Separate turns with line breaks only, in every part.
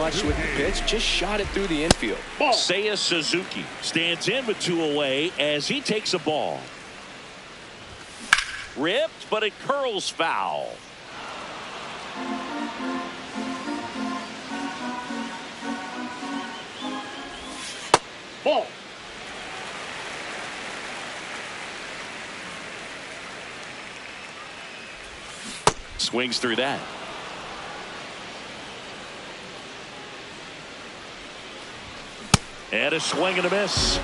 much with the pitch, just shot it through the infield.
Seiya Suzuki stands in with 2 away as he takes a ball. Ripped, but it curls foul.
Ball.
Swings through that. And a swing and a miss.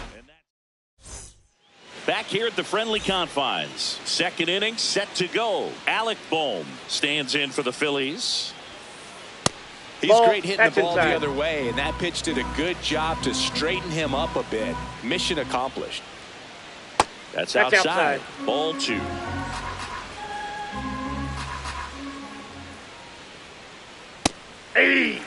Back here at the friendly confines. Second inning set to go. Alec Bohm stands in for the Phillies.
He's great hitting the ball the other way, and that pitch did a good job to straighten him up a bit. Mission accomplished.
That's outside. Ball 2.
Hey.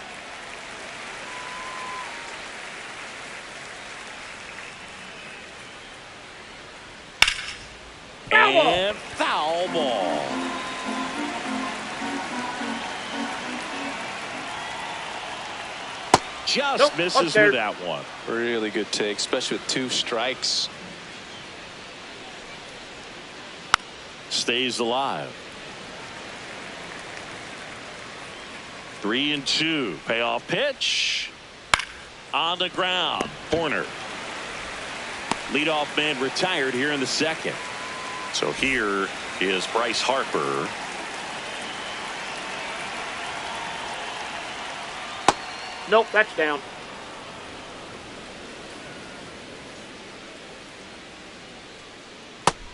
And foul ball. Just misses with that one.
Really good take, especially with 2 strikes.
Stays alive. 3-2. Payoff pitch. On the ground. Corner. Leadoff man retired here in the second. So here is Bryce Harper.
Nope, that's down.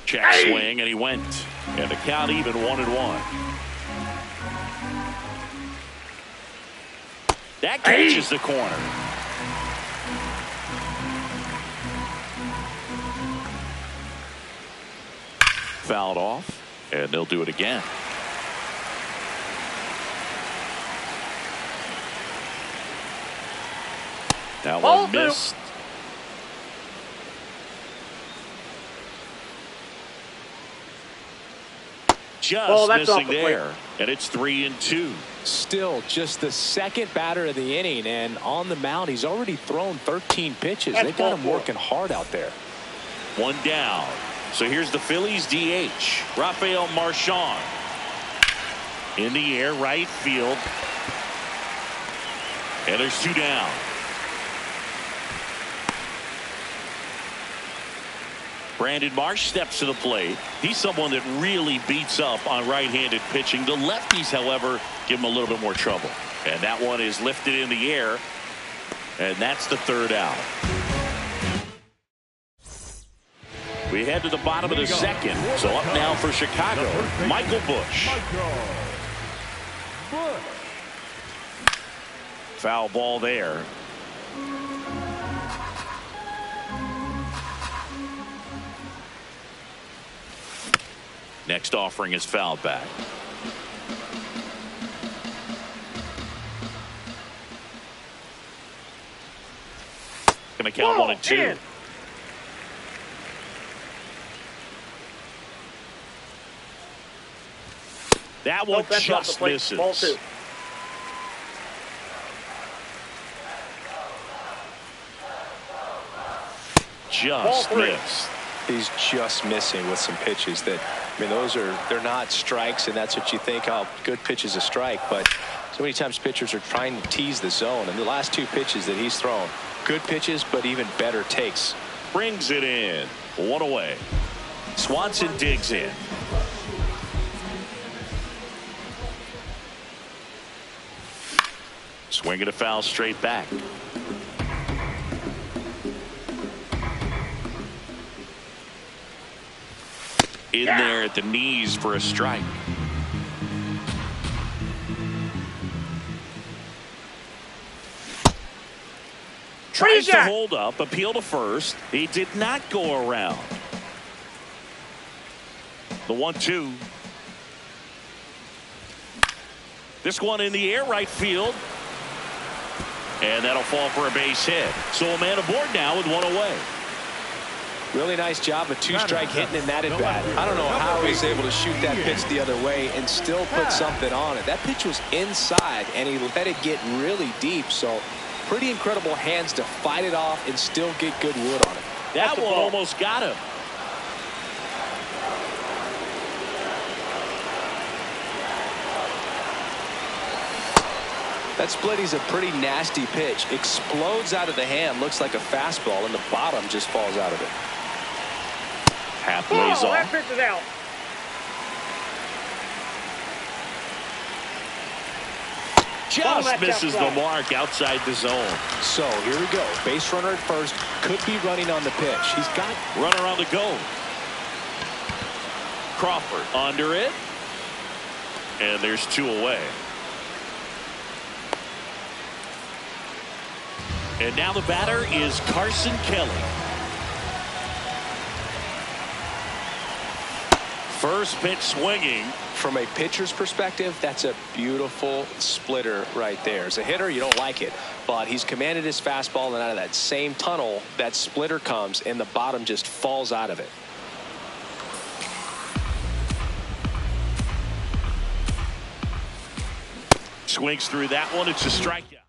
Check swing, and he went. And the count even 1-1. That catches the corner. Fouled off, and they'll do it again. That one missed. Just missing there, and it's 3-2.
Still just the second batter of the inning, and on the mound he's already thrown 13 pitches. They've got him working hard out there.
1 down. So here's the Phillies DH, Rafael Marchand. In the air, right field. And there's 2 down. Brandon Marsh steps to the plate. He's someone that really beats up on right-handed pitching. The lefties, however, give him a little bit more trouble. And that one is lifted in the air. And that's the 3rd out. We head to the bottom of the second. So up now for Chicago, Michael Busch. Foul ball there. Next offering is fouled back. Going to count 1 and 2. That one just misses.
Ball 2.
Just missed.
He's just missing with some pitches that, I mean, they're not strikes, and that's what you think, oh, good pitch is a strike, but so many times pitchers are trying to tease the zone, and the last 2 pitches that he's thrown, good pitches, but even better takes.
Brings it in. 1 away. Swanson digs in. Swinging a foul straight back. In there at the knees for a strike. Tries to hold up, appeal to first. He did not go around. The 1-2. This one in the air, right field. And that'll fall for a base hit. So a man aboard now with 1 away.
Really nice job of two-strike hitting in that at bat. I don't know how he was able to shoot that pitch the other way and still put something on it. That pitch was inside, and he let it get really deep. So pretty incredible hands to fight it off and still get good wood on it.
That one almost got him.
That splitty's a pretty nasty pitch. Explodes out of the hand, looks like a fastball, and the bottom just falls out of it.
Half lays off.
That pitch is out.
Just misses the mark outside the zone.
So here we go. Base runner at first. Could be running on the pitch. He's got
runner on the go. Crawford under it. And there's 2 away. And now the batter is Carson Kelly. First pitch swinging.
From a pitcher's perspective, that's a beautiful splitter right there. As a hitter, you don't like it, but he's commanded his fastball, and out of that same tunnel, that splitter comes, and the bottom just falls out of it.
Swings through that one. It's a strikeout.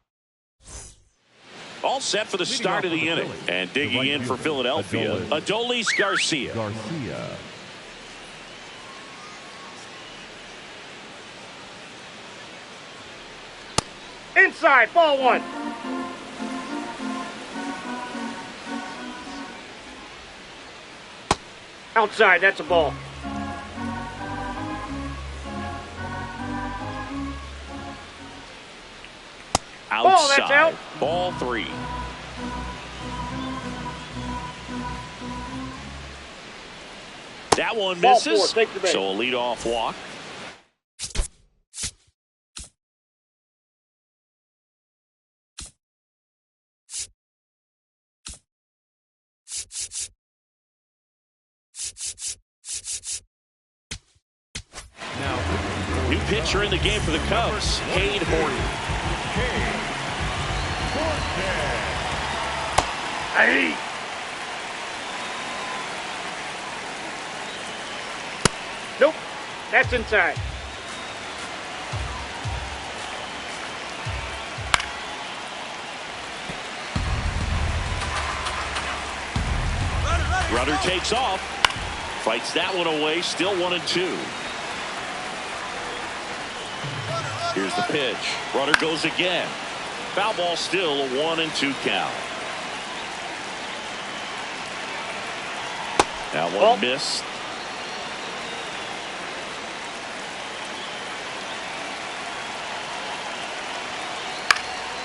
All set for the start of the inning. And digging in for Philadelphia, Adolis Garcia.
Inside, ball 1. Outside, that's a ball.
Outside.
Ball, that's out.
Ball 3. That one misses.
Ball 4,
so a leadoff walk. New pitcher in the game for the Cubs, Cade Horton.
Hey! Nope, that's inside.
Runner takes off. Fights that one away. Still 1-2. Here's the pitch. Runner goes again. Foul ball, still a 1-2 count. That one missed.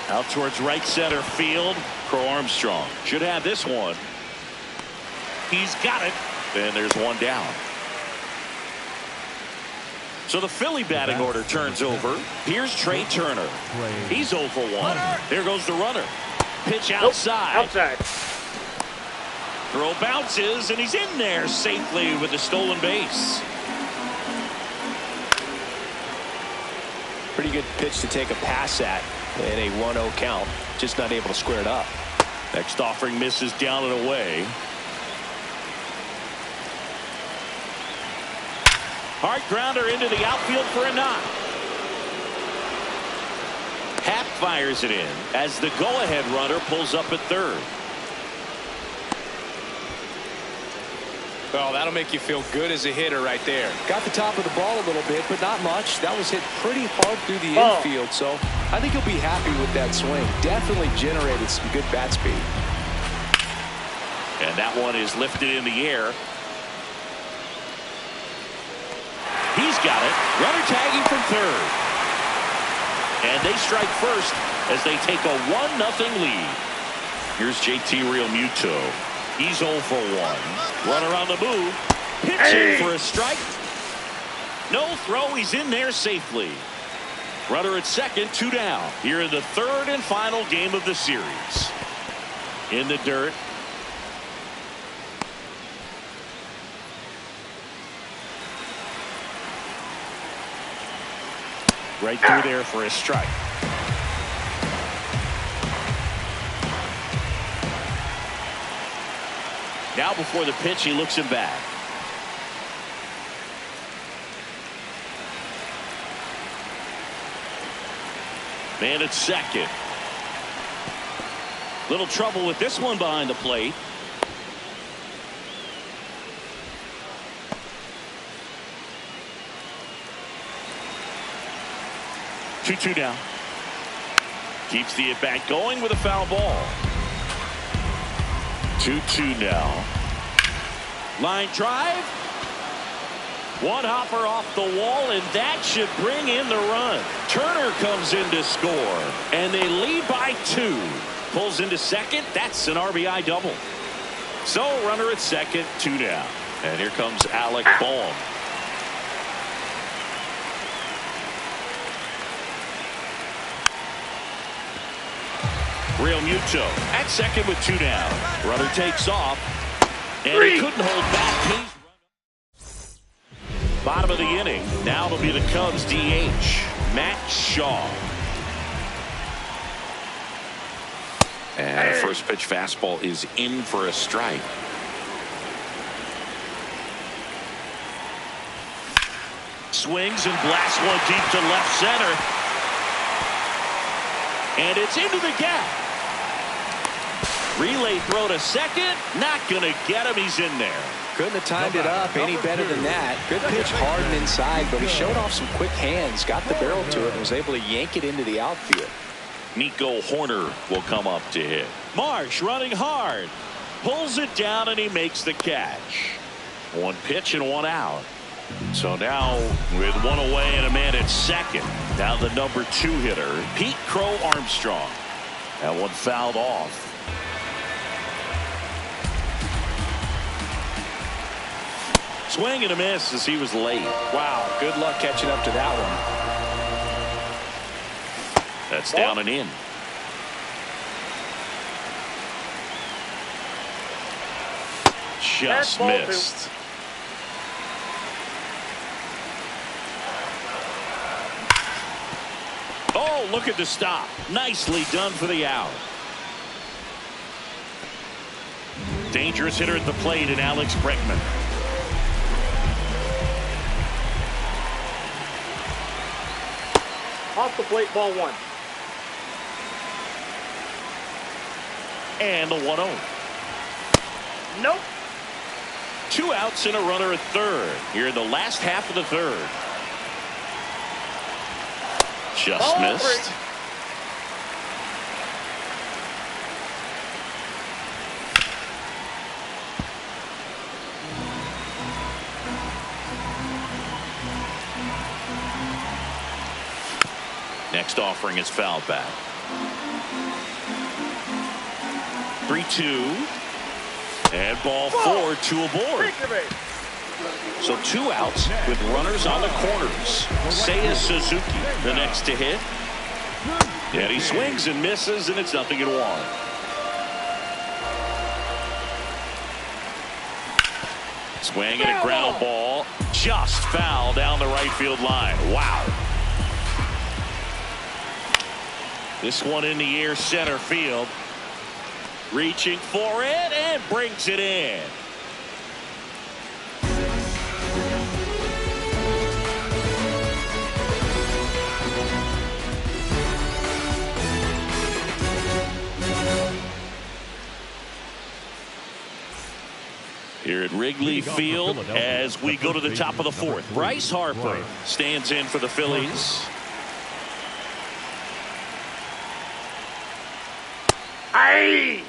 Out towards right center field. Crow Armstrong should have this one. He's got it. And there's one down. So the Philly batting order turns over. Here's Trey Turner. He's 0 for 1. There goes the runner. Pitch outside.
Nope, outside.
Throw bounces, and he's in there safely with the stolen base.
Pretty good pitch to take a pass at in a 1-0 count. Just not able to square it up.
Next offering misses down and away. Hard grounder into the outfield for a knock. Happ fires it in as the go-ahead runner pulls up at third.
Well, that'll make you feel good as a hitter right there. Got the top of the ball a little bit, but not much. That was hit pretty hard through the infield, so I think he'll be happy with that swing. Definitely generated some good bat speed.
And that one is lifted in the air. He's got it. Runner tagging from third. And they strike first as they take a 1-0 lead. Here's JT Realmuto. He's 0 for 1. Runner on the move. Pitching for a strike. No throw. He's in there safely. Runner at second, 2 down. Here in the third and final game of the series. In the dirt. Right through there for a strike. Now before the pitch, he looks him back. Man at second. Little trouble with this one behind the plate. Two down. Keeps the at-bat going with a foul ball. 2-2 now. Line drive. One hopper off the wall, and that should bring in the run. Turner comes in to score, and they lead by 2. Pulls into second. That's an RBI double. So runner at second, 2 down. And here comes Alec Bohm. Real Muto at second with 2 down. Runner takes off, and he couldn't hold back. Bottom of the inning. Now it'll be the Cubs DH, Matt Shaw.
And a first pitch fastball is in for a strike.
Swings and blasts one deep to left center. And it's into the gap. Relay throw to second. Not going to get him. He's in there.
Couldn't have timed it up any better than that. Good pitch hard and inside, but he showed off some quick hands, got the barrel to it, and was able to yank it into the outfield.
Nico Hoerner will come up to hit. Marsh running hard. Pulls it down, and he makes the catch. 1 pitch and 1 out. So now with 1 away and a man at second. Now the number 2 hitter, Pete Crow Armstrong. That one fouled off. Swing and a miss as he was late.
Wow, good luck catching up to that one.
That's down and in. Just missed. Oh, look at the stop. Nicely done for the out. Dangerous hitter at the plate in Alex Bregman.
Off the plate, ball 1.
And the 1-0.
Nope.
2 outs and a runner at third. Here in the last half of the third. Just missed. Next offering is fouled back. 3-2. And ball 4, 2 aboard. So 2 outs with runners on the corners. Seiya Suzuki, the next to hit. And he swings and misses, and it's 0-1. Swing and a ground ball. Just foul down the right field line. Wow. This one in the air, center field. Reaching for it and brings it in. Here at Wrigley Field as we go to the top of the 4th. Bryce Harper stands in for the Phillies.
Aye.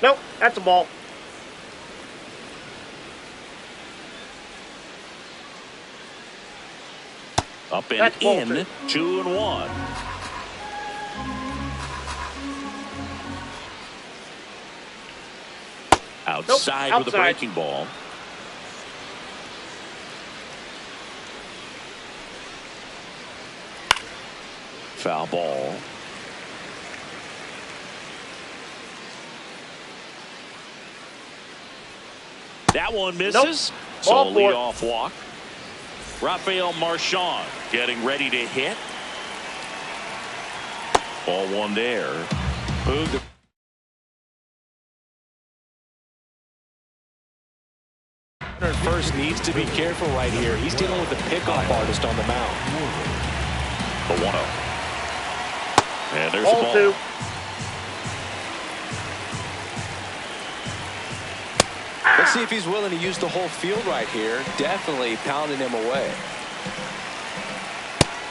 Nope, that's a ball.
Up and in, 2-1. Outside with a breaking ball. Foul ball. That one misses.
Nope.
So leadoff walk. Rafael Marchand getting ready to hit. Ball one there.
Boog. First needs to be careful right here. He's dealing with the pickoff artist on the mound.
The 1-0. And there's
Ball
the ball.
2.
Let's see if he's willing to use the whole field right here. Definitely pounding him away.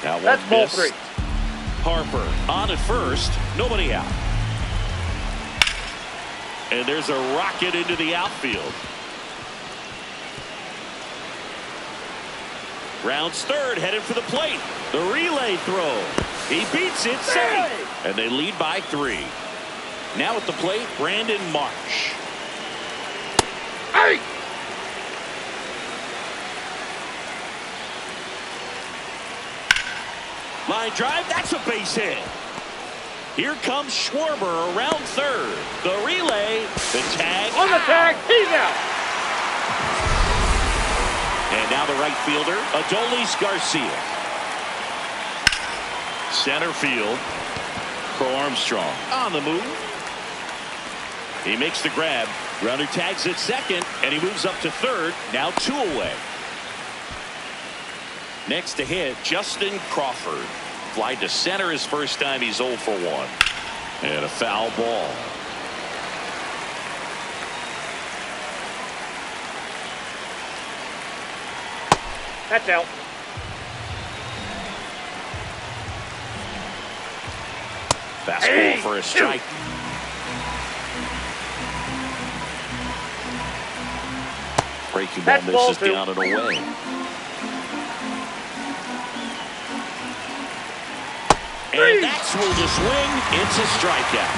That
That's
one
ball
missed.
3.
Harper on at first. Nobody out. And there's a rocket into the outfield. Rounds third, headed for the plate. The relay throw. He beats it, safe. And they lead by 3. Now at the plate, Brandon Marsh.
Hey!
Line drive, that's a base hit. Here comes Schwarber around third. The relay, the tag.
On the tag, he's out.
And now the right fielder, Adolis Garcia. Center field, Crow Armstrong on the move. He makes the grab. Runner tags at second, and he moves up to third. Now 2 away. Next to hit, Justin Crawford. Fly to center his first time. He's 0 for 1. And a foul ball.
That's out.
Fastball for a strike. Breaking ball
That's ball
misses
2.
down and away. And that's ruled a swing. It's a strikeout.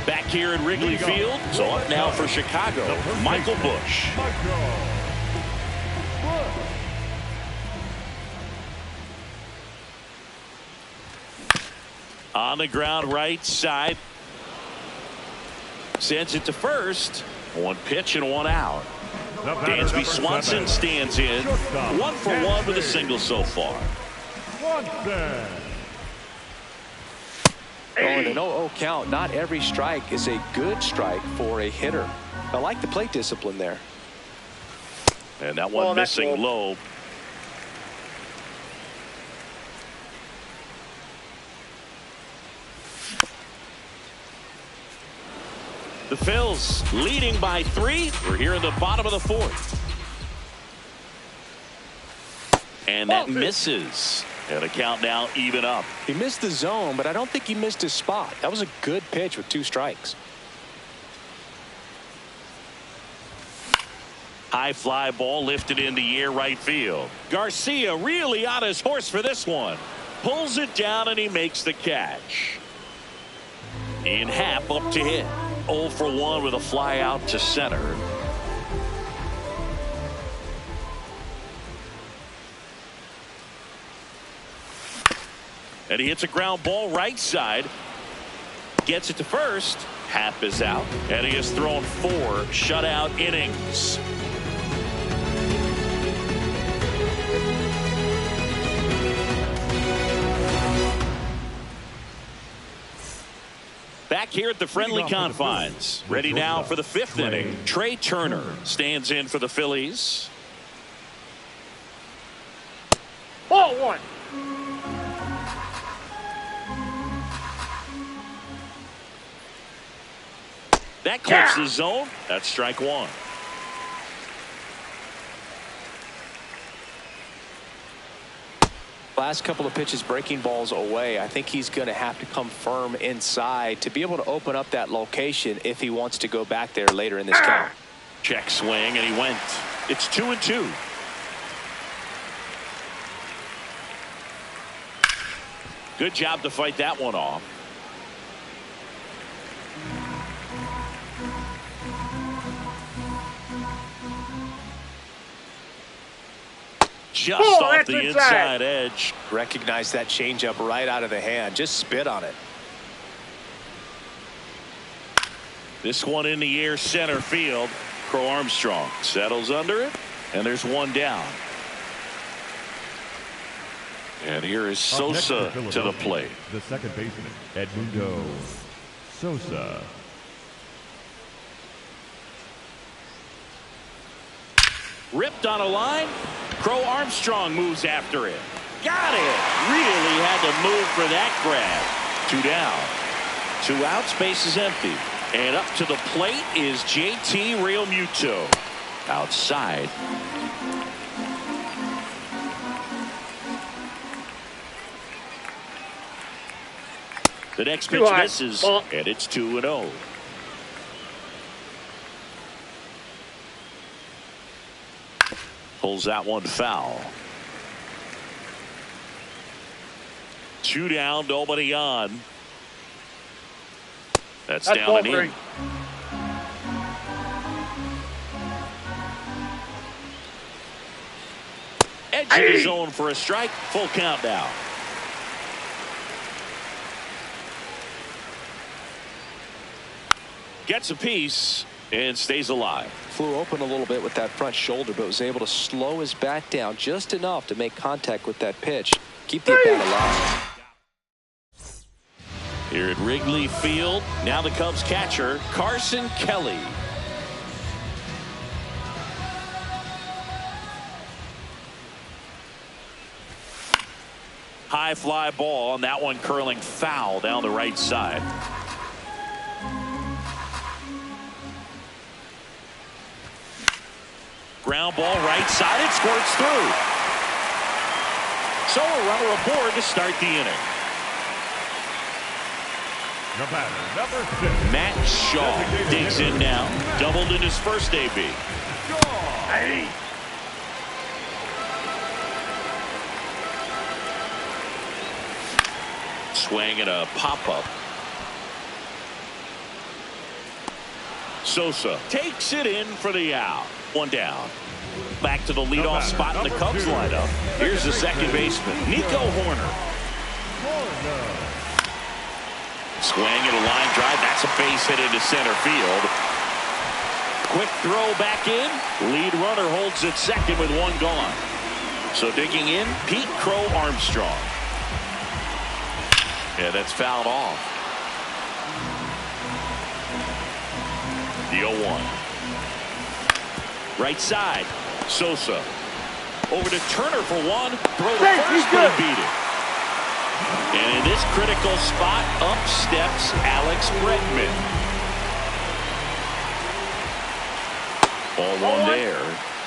Back here at Wrigley Field, so up now for Chicago, Michael Busch. On the ground right side. Sends it to first. 1 pitch and 1 out. Dansby Swanson stands in. 1 for 1 with a single so far.
Oh, and an 0-0 count. Not every strike is a good strike for a hitter. I like the plate discipline there.
And that one missing low. The Phils leading by 3. We're here in the bottom of the 4th. And that misses. And the count now even up.
He missed the zone, but I don't think he missed his spot. That was a good pitch with 2 strikes.
High fly ball lifted in the air right field. Garcia really on his horse for this one. Pulls it down and he makes the catch. In half up to hit. 0 for 1 with a fly out to center. And he hits a ground ball right side. Gets it to first. Happ is out. And he has thrown 4 shutout innings. Back here at the friendly confines. Ready now for the 5th inning. Trey Turner stands in for the Phillies.
Ball 1.
That clips the zone. That's strike 1.
Last couple of pitches breaking balls away. I think he's going to have to come firm inside to be able to open up that location if he wants to go back there later in this count.
Check swing, and he went. It's 2-2. Good job to fight that one off. Just off the inside edge.
Recognize that changeup right out of the hand. Just spit on it.
This one in the air center field. Crow Armstrong settles under it, and there's one down. And here is Sosa to the plate.
The second baseman, Edmundo Sosa.
Ripped on a line. Crow Armstrong moves after it. Got it. Really had to move for that grab. 2 down. 2 outs. Base is empty. And up to the plate is JT Realmuto. Outside. The next pitch misses, and it's 2-0. Pulls that one foul. 2 down, nobody on. That's down and in. Edge of the zone for a strike. Full count now. Gets a piece and stays alive.
Flew open a little bit with that front shoulder, but was able to slow his bat down just enough to make contact with that pitch. Keep the bat alive.
Here at Wrigley Field, now the Cubs catcher, Carson Kelly. High fly ball, and that one curling foul down the right side. Ground ball right side, it squirts through. So a runner aboard to start the inning.
Number 6.
Matt Shaw digs in now. Doubled in his first AB.
Hey.
Swing and a pop-up. Sosa takes it in for the out. 1 down. Back to the leadoff spot in the Cubs lineup. Here's the second baseman, Nico Hoerner. Swing and a line drive. That's a base hit into center field. Quick throw back in. Lead runner holds at second with 1 gone. So digging in, Pete Crow Armstrong. Yeah, that's fouled off. The 0-1. Right side. Sosa. Over to Turner for 1. Throw to first, but he beat it. And in this critical spot, up steps Alex Bregman. Ball 1 there.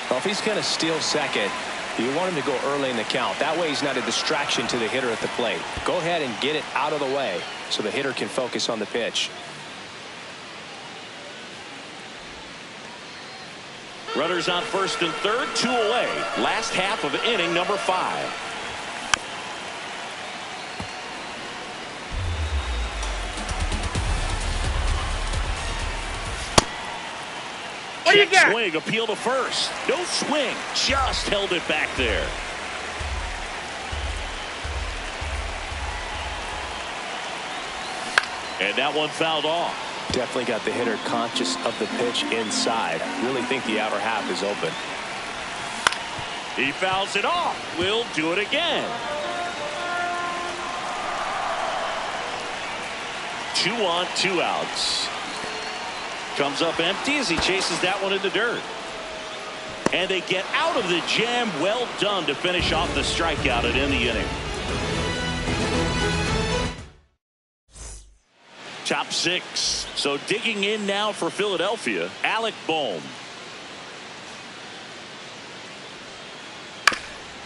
Well, if he's going to steal second, you want him to go early in the count. That way he's not a distraction to the hitter at the plate. Go ahead and get it out of the way so the hitter can focus on the pitch.
Runners on first and third, 2 away. Last half of inning number 5.
What do you got?
Swing, appeal to first. No swing, just held it back there. And that one fouled off.
Definitely got the hitter conscious of the pitch inside. Really think the outer half is open.
He fouls it off. We'll do it again. 2 on, 2 outs. Comes up empty as he chases that one in the dirt. And they get out of the jam. Well done to finish off the strikeout and end the inning. Top 6. So digging in now for Philadelphia, Alec Bohm.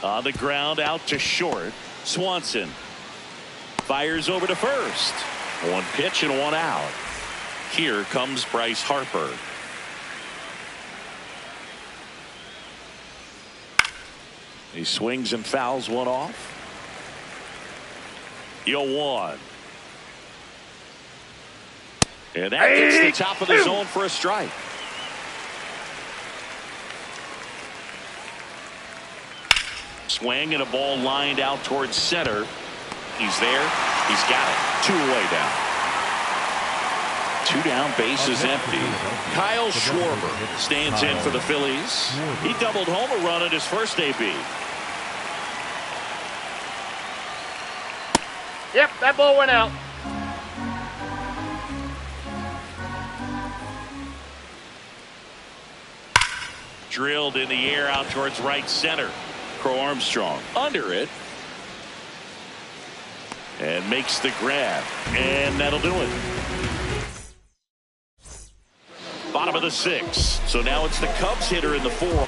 On the ground out to short. Swanson fires over to first. 1 pitch and 1 out. Here comes Bryce Harper. He swings and fouls one off. 0-1. And that gets the top of the zone for a strike. Swing and a ball lined out towards center. He's there. He's got it. 2 away now. 2 down, bases empty. Kyle Schwarber stands in for the Phillies. He doubled home a run at his first AB.
Yep, that ball went out.
Drilled in the air out towards right center. Crow Armstrong under it. And makes the grab. And that'll do it. Bottom of the 6th. So now it's the Cubs hitter in the 4.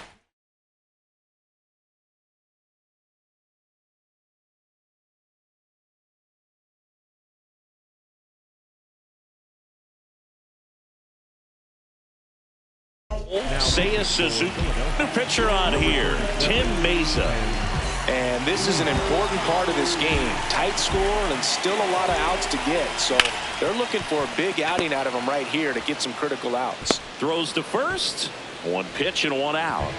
Seiya Suzuki. New pitcher on here, Tim Mesa.
And this is an important part of this game. Tight score and still a lot of outs to get. So they're looking for a big outing out of him right here to get some critical outs.
Throws to first. 1 pitch and 1 out.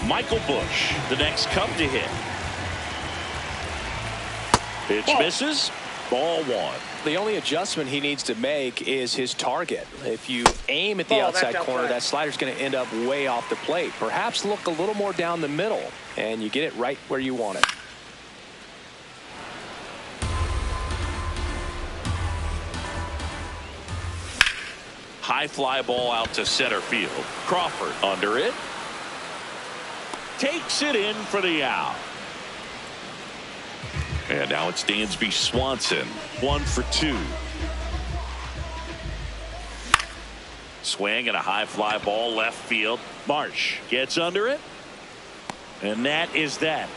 Michael Busch, the next Cub to hit. Pitch misses. Ball 1.
The only adjustment he needs to make is his target. If you aim at the outside corner, that slider's going to end up way off the plate. Perhaps look a little more down the middle, and you get it right where you want it.
High fly ball out to center field. Crawford under it. Takes it in for the out. And now it's Dansby Swanson. 1 for 2. Swing and a high fly ball left field. Marsh gets under it. And that is that.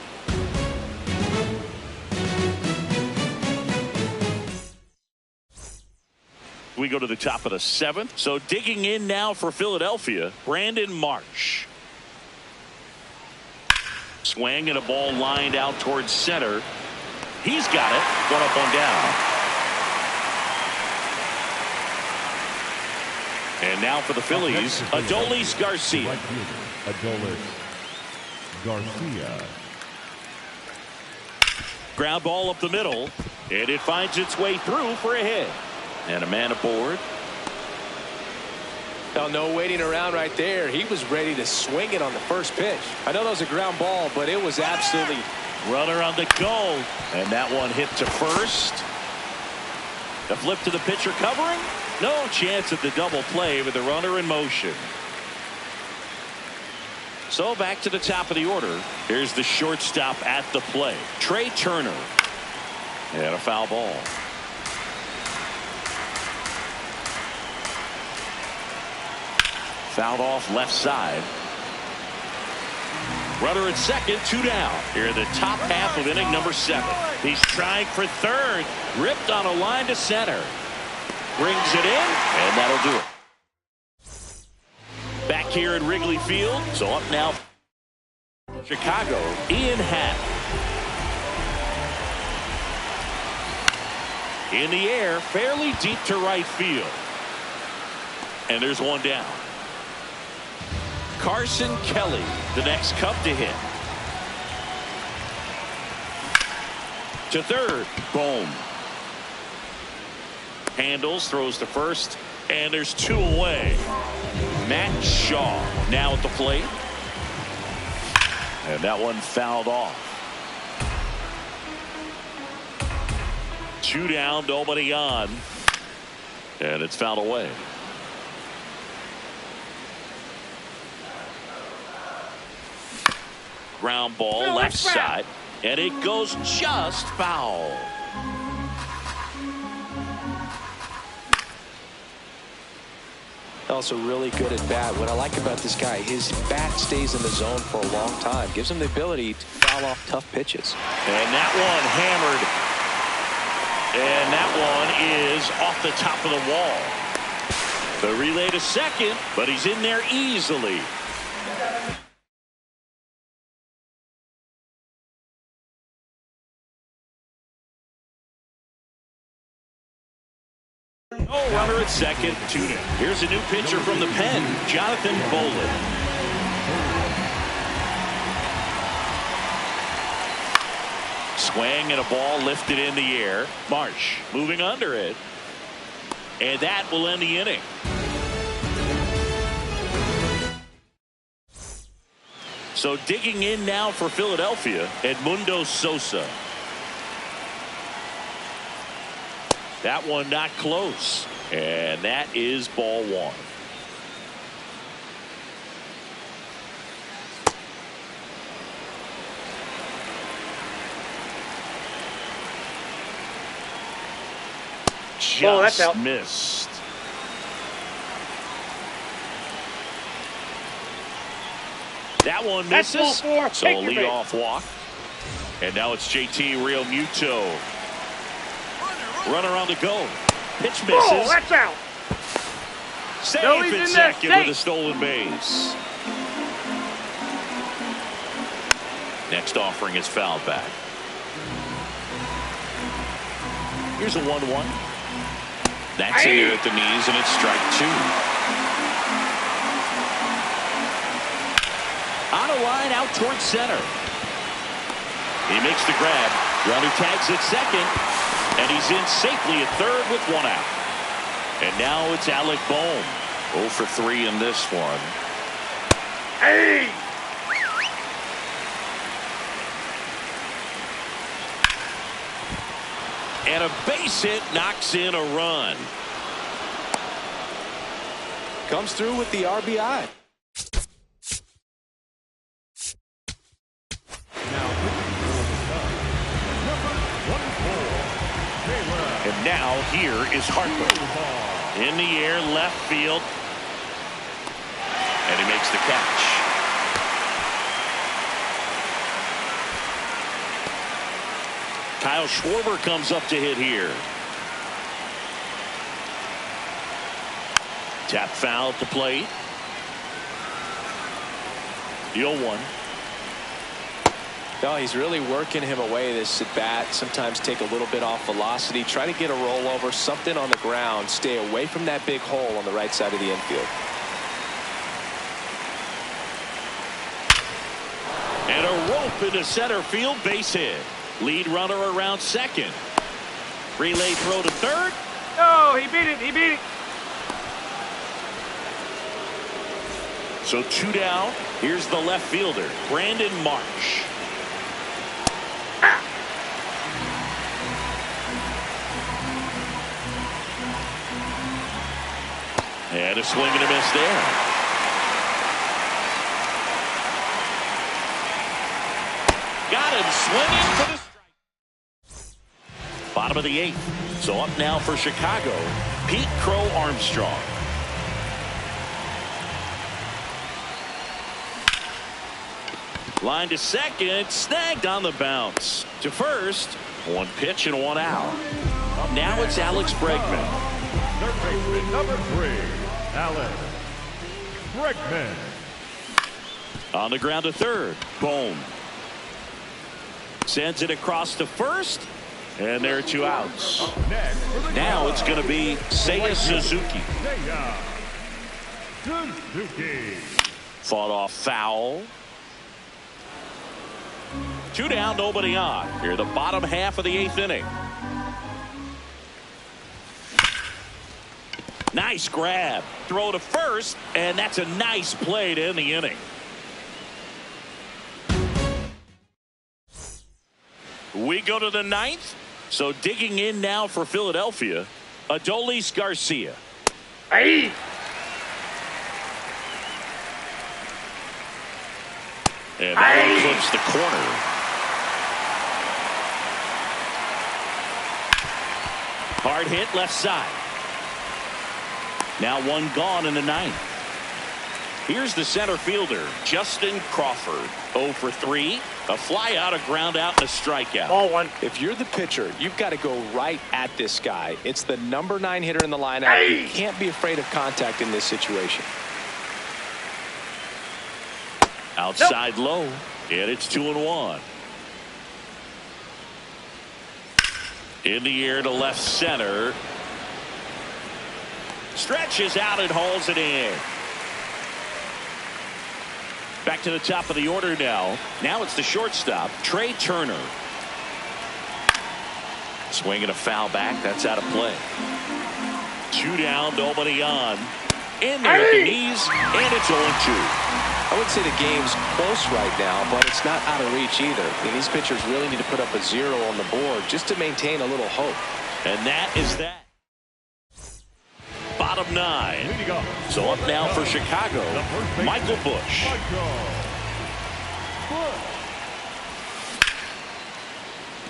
We go to the top of the 7th. So digging in now for Philadelphia, Brandon Marsh. Swing and a ball lined out towards center. He's got it. 1 up, 1 down. And now for the Phillies, Adolis Garcia.
Adolis Garcia.
Ground ball up the middle, and it finds its way through for a hit. And a man aboard.
Now, no waiting around right there. He was ready to swing it on the first pitch. I know that was a ground ball, but it was absolutely...
Runner on the go. And that one hit to first. The flip to the pitcher covering. No chance at the double play with the runner in motion. So back to the top of the order. Here's the shortstop at the play. Trey Turner. And a foul ball. Fouled off left side. Runner at second, 2 down. Here in the top half of inning number 7. He's trying for third. Ripped on a line to center. Brings it in, and that'll do it. Back here at Wrigley Field. So up now, Chicago, Ian Happ. In the air, fairly deep to right field. And there's 1 down. Carson Kelly, the next Cub to hit. To third, boom. Handles, throws to first, and there's 2 away. Matt Shaw now at the plate. And that one fouled off. 2 down, nobody on. And it's fouled away. Ground ball left side, and it goes just foul.
Also really good at bat. What I like about this guy, his bat stays in the zone for a long time. Gives him the ability to foul off tough pitches.
And that one hammered. And that one is off the top of the wall. The relay to second, but he's in there easily. Oh, runner at second, 2 down. Here's a new pitcher from the pen, Jonathan Bolin. Swing and a ball lifted in the air. Marsh moving under it. And that will end the inning. So digging in now for Philadelphia, Edmundo Sosa. That one not close. And that is ball one.
That's
Just
out.
missed. That one
That's
misses.
ball four.
So a
Take your bait.
leadoff walk. And now it's JT Realmuto. Runner on the go. Pitch misses.
Oh, that's out.
Safe
No, he's
at
in there.
second with
Safe.
a stolen base. Next offering is fouled back. Here's a 1-1.
That's in there at the knees, and it's strike two.
On a line out towards center. He makes the grab. Runner tags at second. And he's in safely at third with one out. And now it's Alec Bohm.
0 for 3 in this one.
Hey!
And a base hit knocks in a run.
Comes through with the RBI.
And now here is Harper. In the air, left field. And he makes the catch. Kyle Schwarber comes up to hit here. Tap foul at the plate. The 0-1.
No, he's really working him away this at bat. Sometimes take a little bit off velocity. Try to get a rollover, something on the ground. Stay away from that big hole on the right side of the infield.
And a rope into center field, base hit. Lead runner around second. Relay throw to third.
No, he beat it. He beat it.
So 2 down. Here's the left fielder, Brandon Marsh. And a swing and a miss there. Got him swinging for the strike. Bottom of the 8th. So up now for Chicago, Pete Crow Armstrong. Line to second, snagged on the bounce. To first, 1 pitch and 1 out. Now it's Alex Bregman.
Third baseman number 3, Alex Bregman.
On the ground to third, Bohm. Sends it across to first, and there are 2 outs.
Next for the
Now it's going to be Seiya Suzuki.
Seiya Suzuki.
Fought off foul. 2 down, nobody on. Here the bottom half of the 8th inning. Nice grab. Throw to first, and that's a nice play to end the inning. We go to the 9th. So digging in now for Philadelphia, Adolis Garcia.
Hey!
And that one clips the corner. Hard hit left side. Now 1 gone in the 9th. Here's the center fielder, Justin Crawford. 0 for 3. A fly out, a ground out, and a strikeout.
Ball 1.
If you're the pitcher, you've got to go right at this guy. It's the number 9 hitter in the lineup.
Hey!
You can't be afraid of contact in this situation.
Outside low, and it's 2-1. In the air to left center. Stretches out and hauls it in. Back to the top of the order now. Now it's the shortstop, Trey Turner. Swinging a foul back. That's out of play. 2 down, nobody on. In there at the knees, and it's 0-2.
I would say the game's close right now, but it's not out of reach either. I mean, these pitchers really need to put up a 0 on the board just to maintain a little hope.
And that is that. Bottom 9. So up now for Chicago, Michael Busch.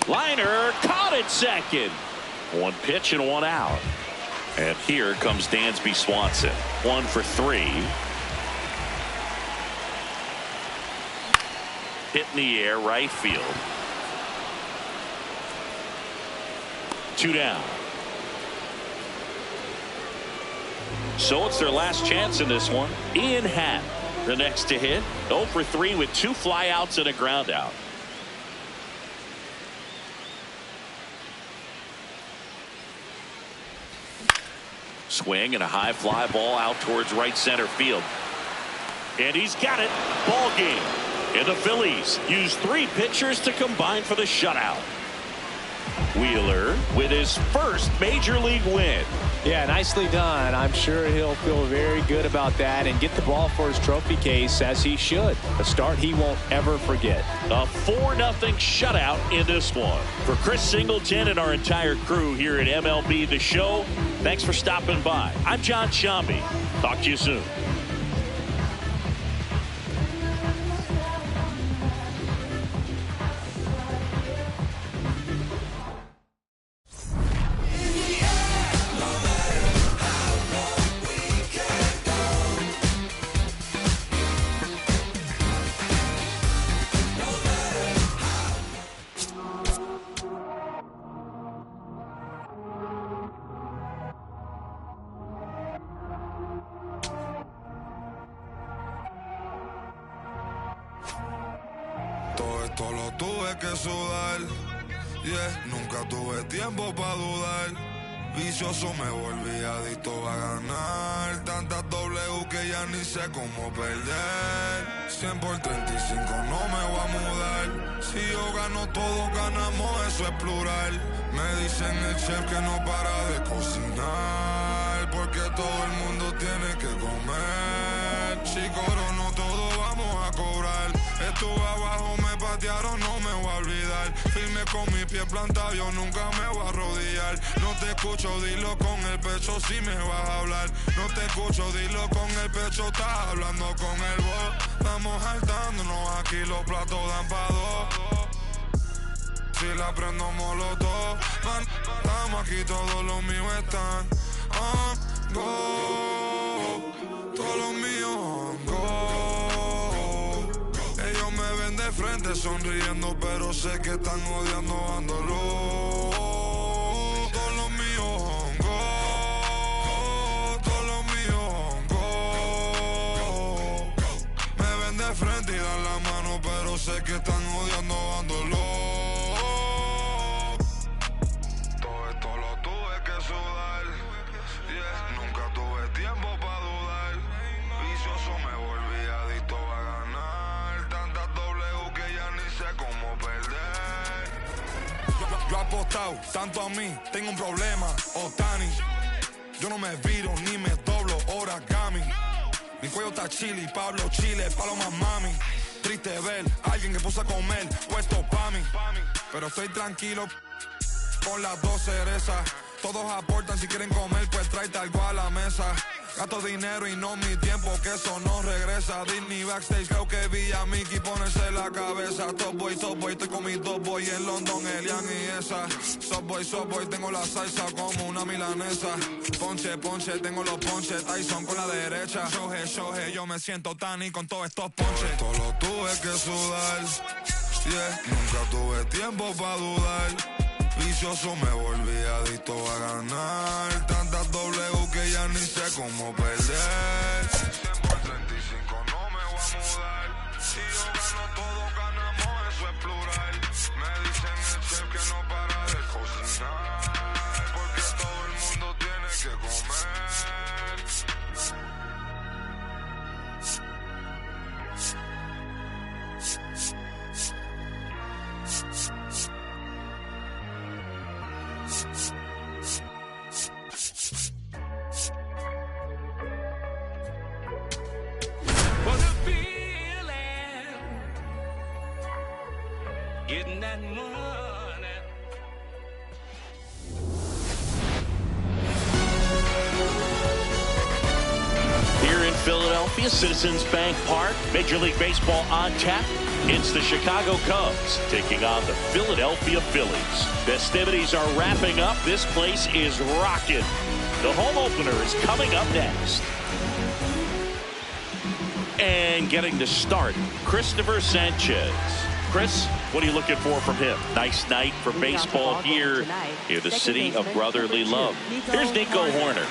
Liner caught at second. 1 pitch and 1 out. And here comes Dansby Swanson. 1 for 3. Hit in the air, right field. 2 down. So it's their last chance in this one. Ian Happ, the next to hit. 0 for 3 with 2 flyouts and a ground out. Swing and a high fly ball out towards right center field. And he's got it. Ball game. And the Phillies use 3 pitchers to combine for the shutout. Wheeler with his first major league win.
Yeah, nicely done. I'm sure he'll feel very good about that and get the ball for his trophy case, as he should. A start he won't ever forget.
A 4-0 shutout in this one. For Chris Singleton and our entire crew here at MLB The Show, thanks for stopping by. I'm John Shambi. Talk to you soon.
Todo esto lo tuve que sudar, yeah, nunca tuve tiempo para dudar. Vicioso me volví adicto a ganar. Tantas W que ya ni sé cómo perder. 100 por 35 no me voy a mudar. Si yo gano todos ganamos, eso es plural. Me dicen el chef que no para de cocinar, porque todo el mundo tiene que comer. Si corono todo vamos a cobrar. Estuve abajo, me patearon, no me voy a olvidar. Firme con mi pie plantado, yo nunca me voy a arrodillar. No te escucho, dilo con el pecho si me vas a hablar. No te escucho, dilo con el pecho, estás hablando con el voz. Estamos saltándonos, aquí los platos dan pa' 2. Si la prendo molotov, man, estamos aquí, todos los míos están on go. Todos los míos on go. Ellos me ven de frente sonriendo, pero sé que están odiando, dándolo. Todos los míos on go. Todos los míos on go. Me ven de frente y dan la mano, pero sé que están odiando, dándolo. Todo esto lo tuve que sudar, yeah, nunca tuve tiempo para dudar. Vicioso me volví adicto a ganar. Tantas W que ya ni sé cómo perder. Yo he apostado tanto a mí, tengo un problema, Otani. Yo no me viro ni me doblo, origami. Mi cuello está chili, Pablo Chile, paloma mami. Triste ver a alguien que puso a comer, puesto pa' mí. Pero estoy tranquilo con las 2 cerezas. Todos aportan, si quieren comer, pues tráete algo a la mesa. Gasto dinero y no mi tiempo, que eso no regresa. Disney backstage, creo que vi a Mickey ponerse la cabeza. Top boy, estoy con mis dos boy en London, Elian y esa. Subway, tengo la salsa como una milanesa. Ponche, tengo los ponches. Tyson con la derecha. Shohei, yo me siento Tani con todos estos ponches. Todo lo tuve que sudar, yeah, nunca tuve tiempo para dudar. Vicioso me volví adicto a ganar. Tantas W que ya ni sé cómo perder. 100 por 35 no me voy a mudar. Si yo gano todo ganamos, eso es plural. Me dicen el chef que no para de cocinar, porque todo el mundo tiene que comer.
Philadelphia, Citizens Bank Park, Major League Baseball on tap. It's the Chicago Cubs taking on the Philadelphia Phillies. Festivities are wrapping up. This place is rocking. The home opener is coming up next. And getting the start, Christopher Sanchez. Chris, what are you looking for from him? Nice night for baseball here in the city of brotherly love. Here's Nico Horner.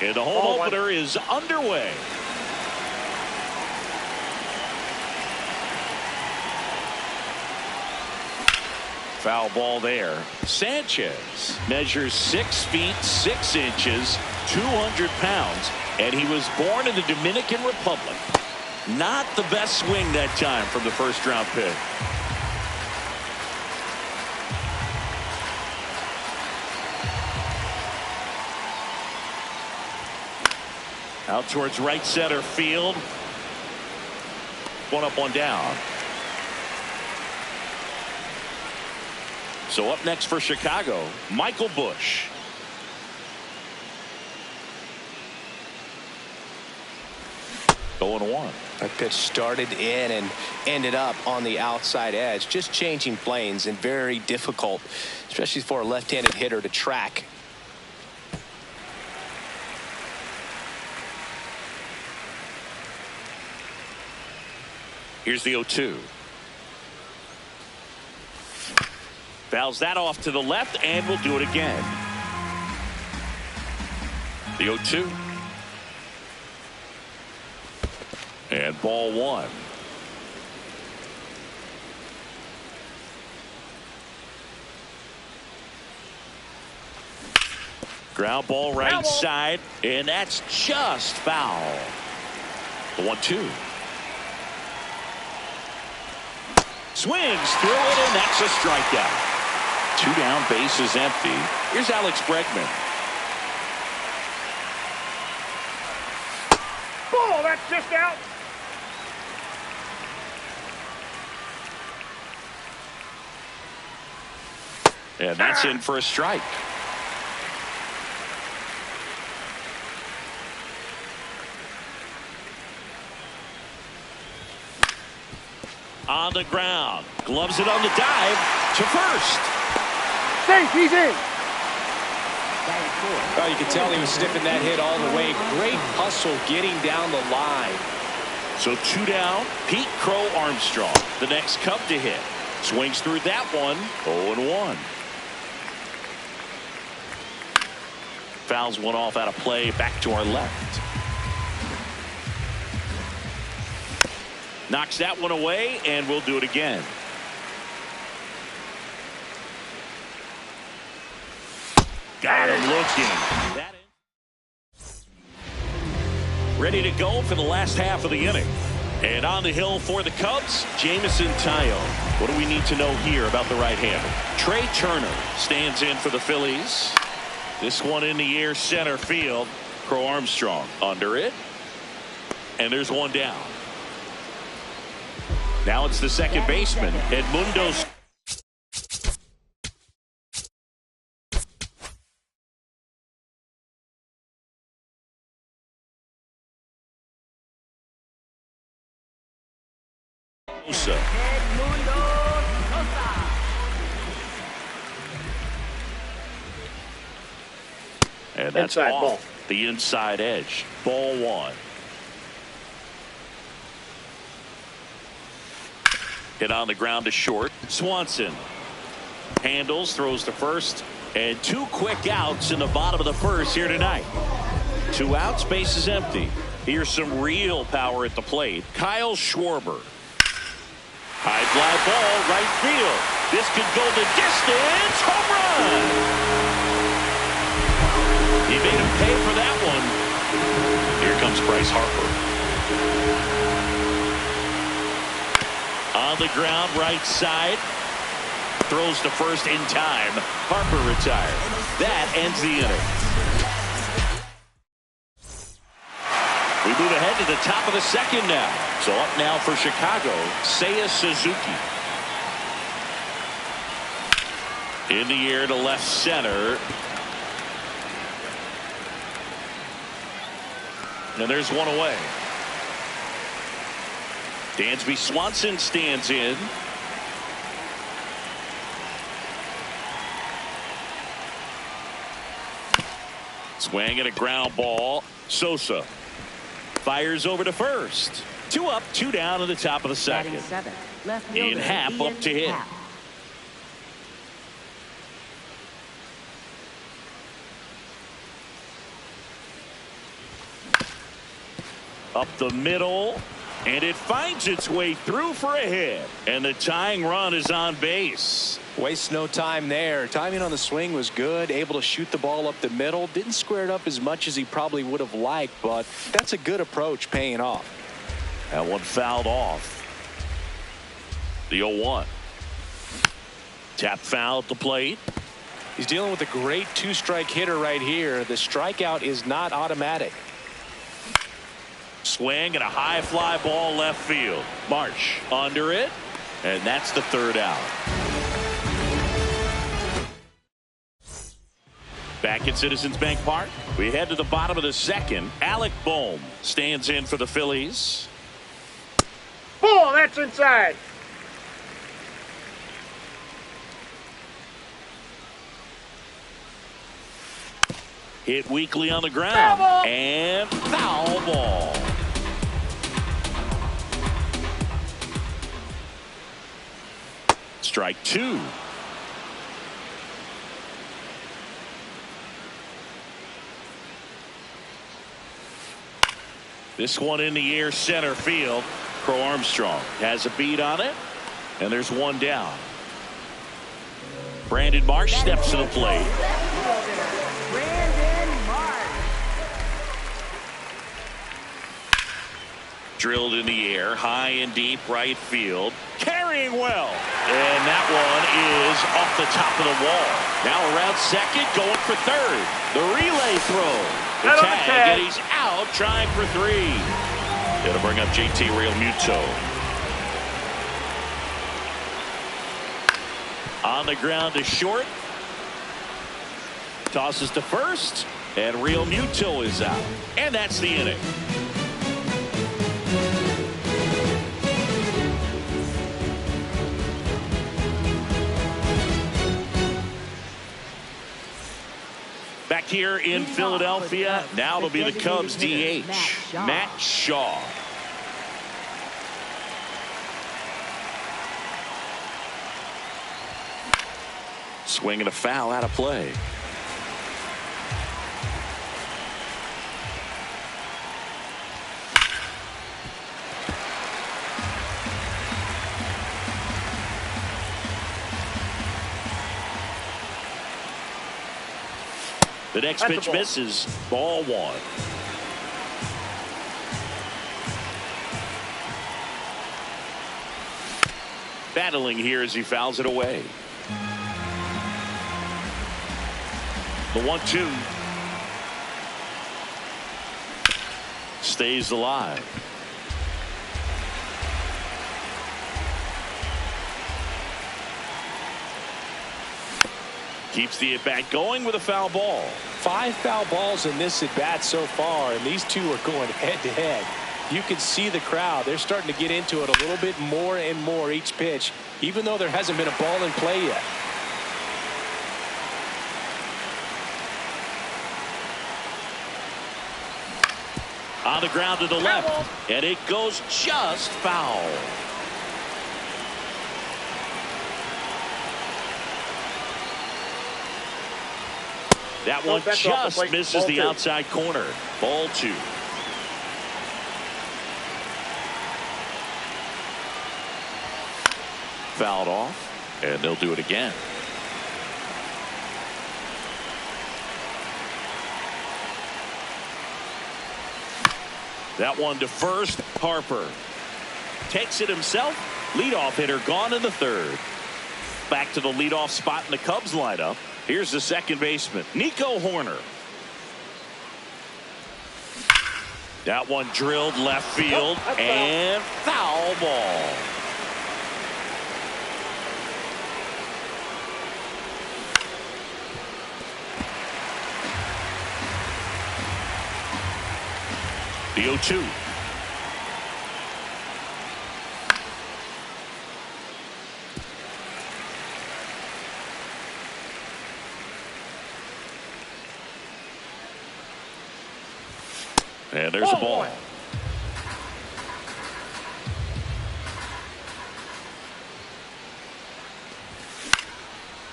And the home opener is underway. Foul ball there. Sanchez measures 6 feet 6 inches, 200 pounds, and he was born in the Dominican Republic. Not the best swing that time from the first round pick. Out towards right center field. One up, one down. So up next for Chicago, Michael Busch. Going one.
That pitch started in and ended up on the outside edge. Just changing planes and very difficult, especially for a left-handed hitter to track.
Here's the 0-2. Fouls that off to the left, and we'll do it again. The 0-2. And ball one. Ground ball right side, and that's just foul. The 1-2. Swings through it, and that's a strikeout. 2 down, base is empty. Here's Alex Bregman.
Oh, that's just out.
And that's in for a strike. On the ground. Gloves it on the dive to first.
Safe, he's in.
Well, you can tell he was sniffing that hit all the way. Great hustle getting down the line.
So 2 down. Pete Crow Armstrong, the next Cub to hit. Swings through that one. 0-1. Fouls one off out of play. Back to our left. Knocks that one away, and we'll do it again. Got him looking. Ready to go for the last half of the inning. And on the hill for the Cubs, Jameson Taillon. What do we need to know here about the right-hander? Trey Turner stands in for the Phillies. This one in the air center field. Crow Armstrong under it. And there's one down. Now it's the second baseman, Edmundo. And that's
inside
off
ball.
The inside edge. Ball one. Hit on the ground to short. Swanson handles, throws to first, and 2 quick outs in the bottom of the first here tonight. 2 outs, base is empty. Here's some real power at the plate. Kyle Schwarber. High fly ball, right field. This could go the distance. Home run. He made him pay for that one. Here comes Bryce Harper. On the ground, right side. Throws to first in time. Harper retired. That ends the inning. We move ahead to the top of the second now. So up now for Chicago, Seiya Suzuki. In the air to left center. And there's one away. Dansby Swanson stands in. Swing and a ground ball. Sosa fires over to first. 2 up, 2 down in the top of the second. Ian Happ up to hit. Up the middle, and it finds its way through for a hit. And the tying run is on base.
Wastes no time there. Timing on the swing was good. Able to shoot the ball up the middle. Didn't square it up as much as he probably would have liked, but that's a good approach, paying off.
That one fouled off. The 0-1. Tap foul at the plate.
He's dealing with a great 2-strike hitter right here. The strikeout is not automatic.
Swing and a high fly ball left field. Marsh under it, and that's the 3rd out. Back at Citizens Bank Park, we head to the bottom of the 2nd. Alec Bohm stands in for the Phillies.
Ball, that's inside.
Hit weakly on the ground.
Foul ball.
And foul ball. Strike 2. This one in the air center field. Crow Armstrong has a beat on it, and there's 1 down. Brandon Marsh steps to the plate. Drilled in the air, high and deep right field. Carrying well. And that one is off the top of the wall. Now around second, going for third. The relay throw. The tag, and he's out trying for 3. It'll bring up JT Realmuto. On the ground to short. Tosses to first. And Realmuto is out. And that's the inning. Back here in Philadelphia, now it'll be the Cubs DH, Matt Shaw. Swing and a foul out of play. The next pitch misses. Ball 1. Battling here as he fouls it away. The 1-2. Stays alive. Keeps the at-bat going with a foul ball.
5 foul balls in this at-bat so far, and these two are going head-to-head. You can see the crowd. They're starting to get into it a little bit more and more each pitch, even though there hasn't been a ball in play yet.
On the ground to the left, and it goes just foul. That one just misses the outside corner. Ball 2. Fouled off, and they'll do it again. That one to first. Harper takes it himself. Leadoff hitter gone in the 3rd. Back to the leadoff spot in the Cubs lineup. Here's the second baseman, Nico Hoerner. That one drilled left field, and foul ball. The 0-2. And there's a ball.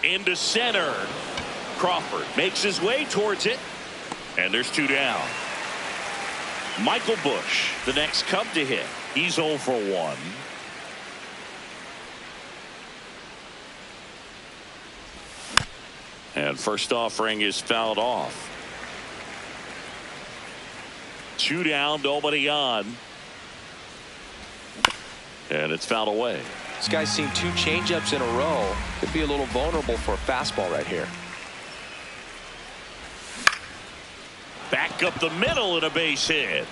Into center. Crawford makes his way towards it. And there's 2 down. Michael Busch, the next Cub to hit. He's 0 for 1. And first offering is fouled off. 2 down, nobody on. And it's fouled away.
This guy's seen 2 changeups in a row. Could be a little vulnerable for a fastball right here.
Back up the middle and a base hit.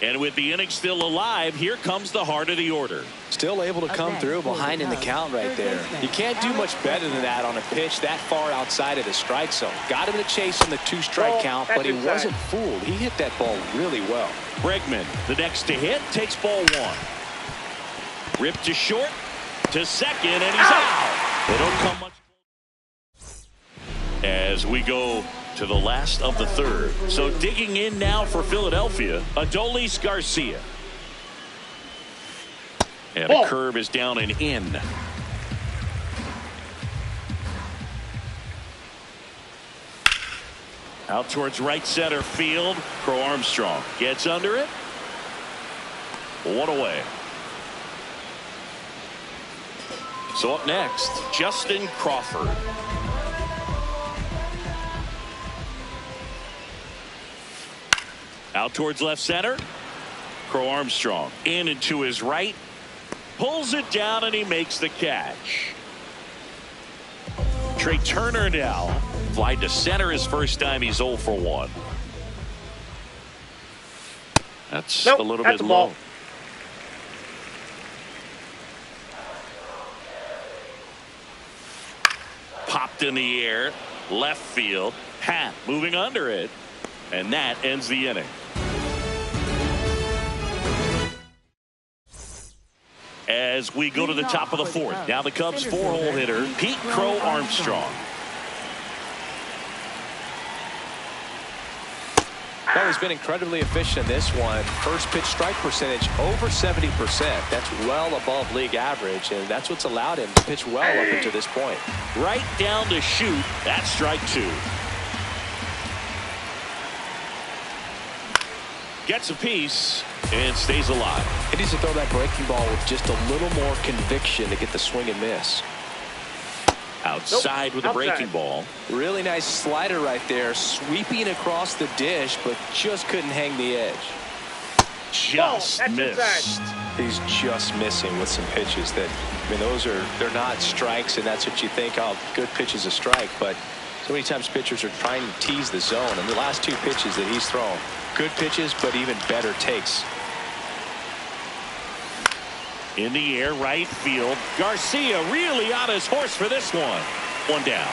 And with the inning still alive, here comes the heart of the order.
Still able to come through behind in the count right there. You can't do much better than that on a pitch that far outside of the strike zone. Got him to chase in the 2-strike count, but he wasn't fooled. He hit that ball really well.
Bregman, the next to hit, takes ball 1. Ripped to short, to second, and he's out. They don't come much. As we go to the last of the third. So digging in now for Philadelphia, Adolis Garcia. And a curve is down and in. Out towards right center field. Crow Armstrong gets under it. 1 away. So up next, Justin Crawford. Out towards left center. Crow Armstrong in and to his right. Pulls it down and he makes the catch. Trey Turner now. Fly to center his first time. He's 0 for 1. That's a little bit low. Popped in the air. Left field. Happ moving under it. And that ends the inning. As we go to the top of the fourth. Now the Cubs 4-hole hitter, Pete Crow Armstrong.
Well, he's been incredibly efficient in this one. First pitch strike percentage over 70%. That's well above league average, and that's what's allowed him to pitch well up until this point.
Right down to shoot. That's strike 2. Gets a piece and stays alive.
He needs to throw that breaking ball with just a little more conviction to get the swing and miss.
Outside with a breaking ball.
Really nice slider right there, sweeping across the dish, but just couldn't hang the edge.
Just missed.
He's just missing with some pitches that, I mean, they're not strikes, and that's what you think, oh, good pitch is a strike, but so many times pitchers are trying to tease the zone, and the last 2 pitches that he's thrown, good pitches, but even better takes.
In the air, right field. Garcia really on his horse for this one. 1 down.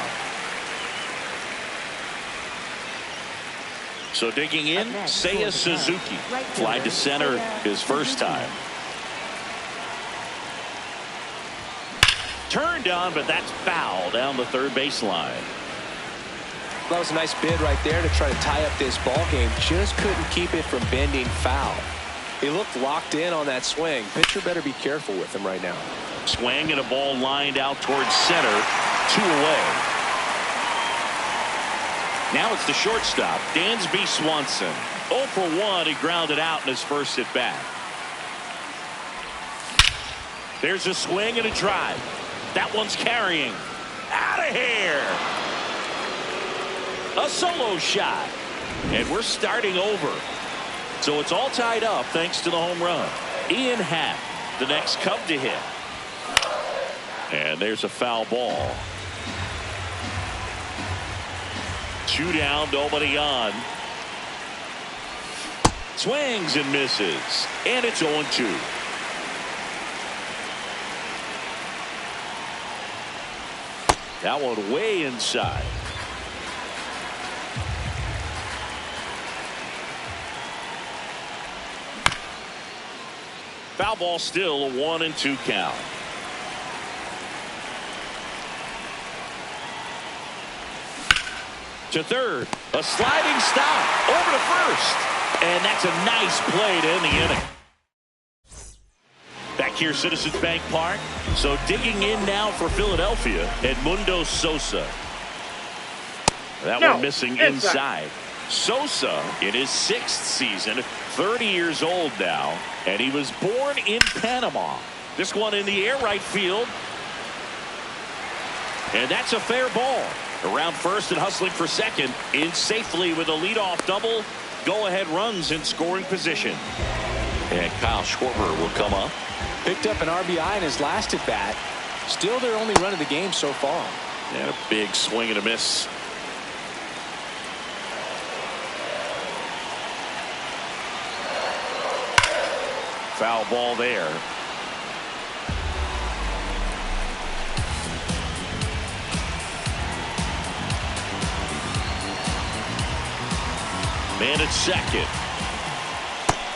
So digging in, Seiya Suzuki. Fly to center his first time. Turned on, but that's foul down the third baseline.
That was a nice bid right there to try to tie up this ball game. Just couldn't keep it from bending foul. He looked locked in on that swing. Pitcher better be careful with him right now.
Swing and a ball lined out towards center. 2 away. Now it's the shortstop, Dansby Swanson. 0 for 1. He grounded out in his first at bat. There's a swing and a drive. That one's carrying. Out of here. A solo shot. And we're starting over. So it's all tied up thanks to the home run. Ian Happ, the next Cub to hit. And there's a foul ball. 2 down, nobody on. Swings and misses. And it's 0-2. That one way inside. Foul ball, still a 1-2 count. To third, a sliding stop over to first, and that's a nice play to end the inning. Back here, Citizens Bank Park. So digging in now for Philadelphia, Edmundo Sosa. That one missing inside. Sosa in his 6th season, 30 years old now, and he was born in Panama. This one in the air right field, and that's a fair ball. Around first and hustling for second, in safely with a leadoff double. Go-ahead runs in scoring position.
And Kyle Schwarber will come up.
Picked up an RBI in his last at bat. Still their only run of the game so far.
And a big swing and a miss. Foul ball there. Man at second.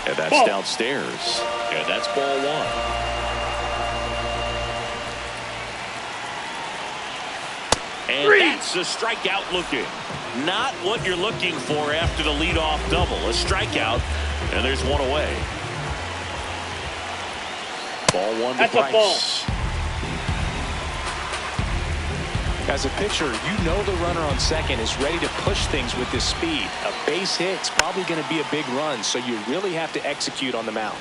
And that's downstairs. And that's ball 1. And that's a strikeout looking. Not what you're looking for after the leadoff double. A strikeout, and there's one away. Ball 1 to Price.
As a pitcher, you know the runner on second is ready to push things with his speed. A base hit's probably going to be a big run, so you really have to execute on the mound.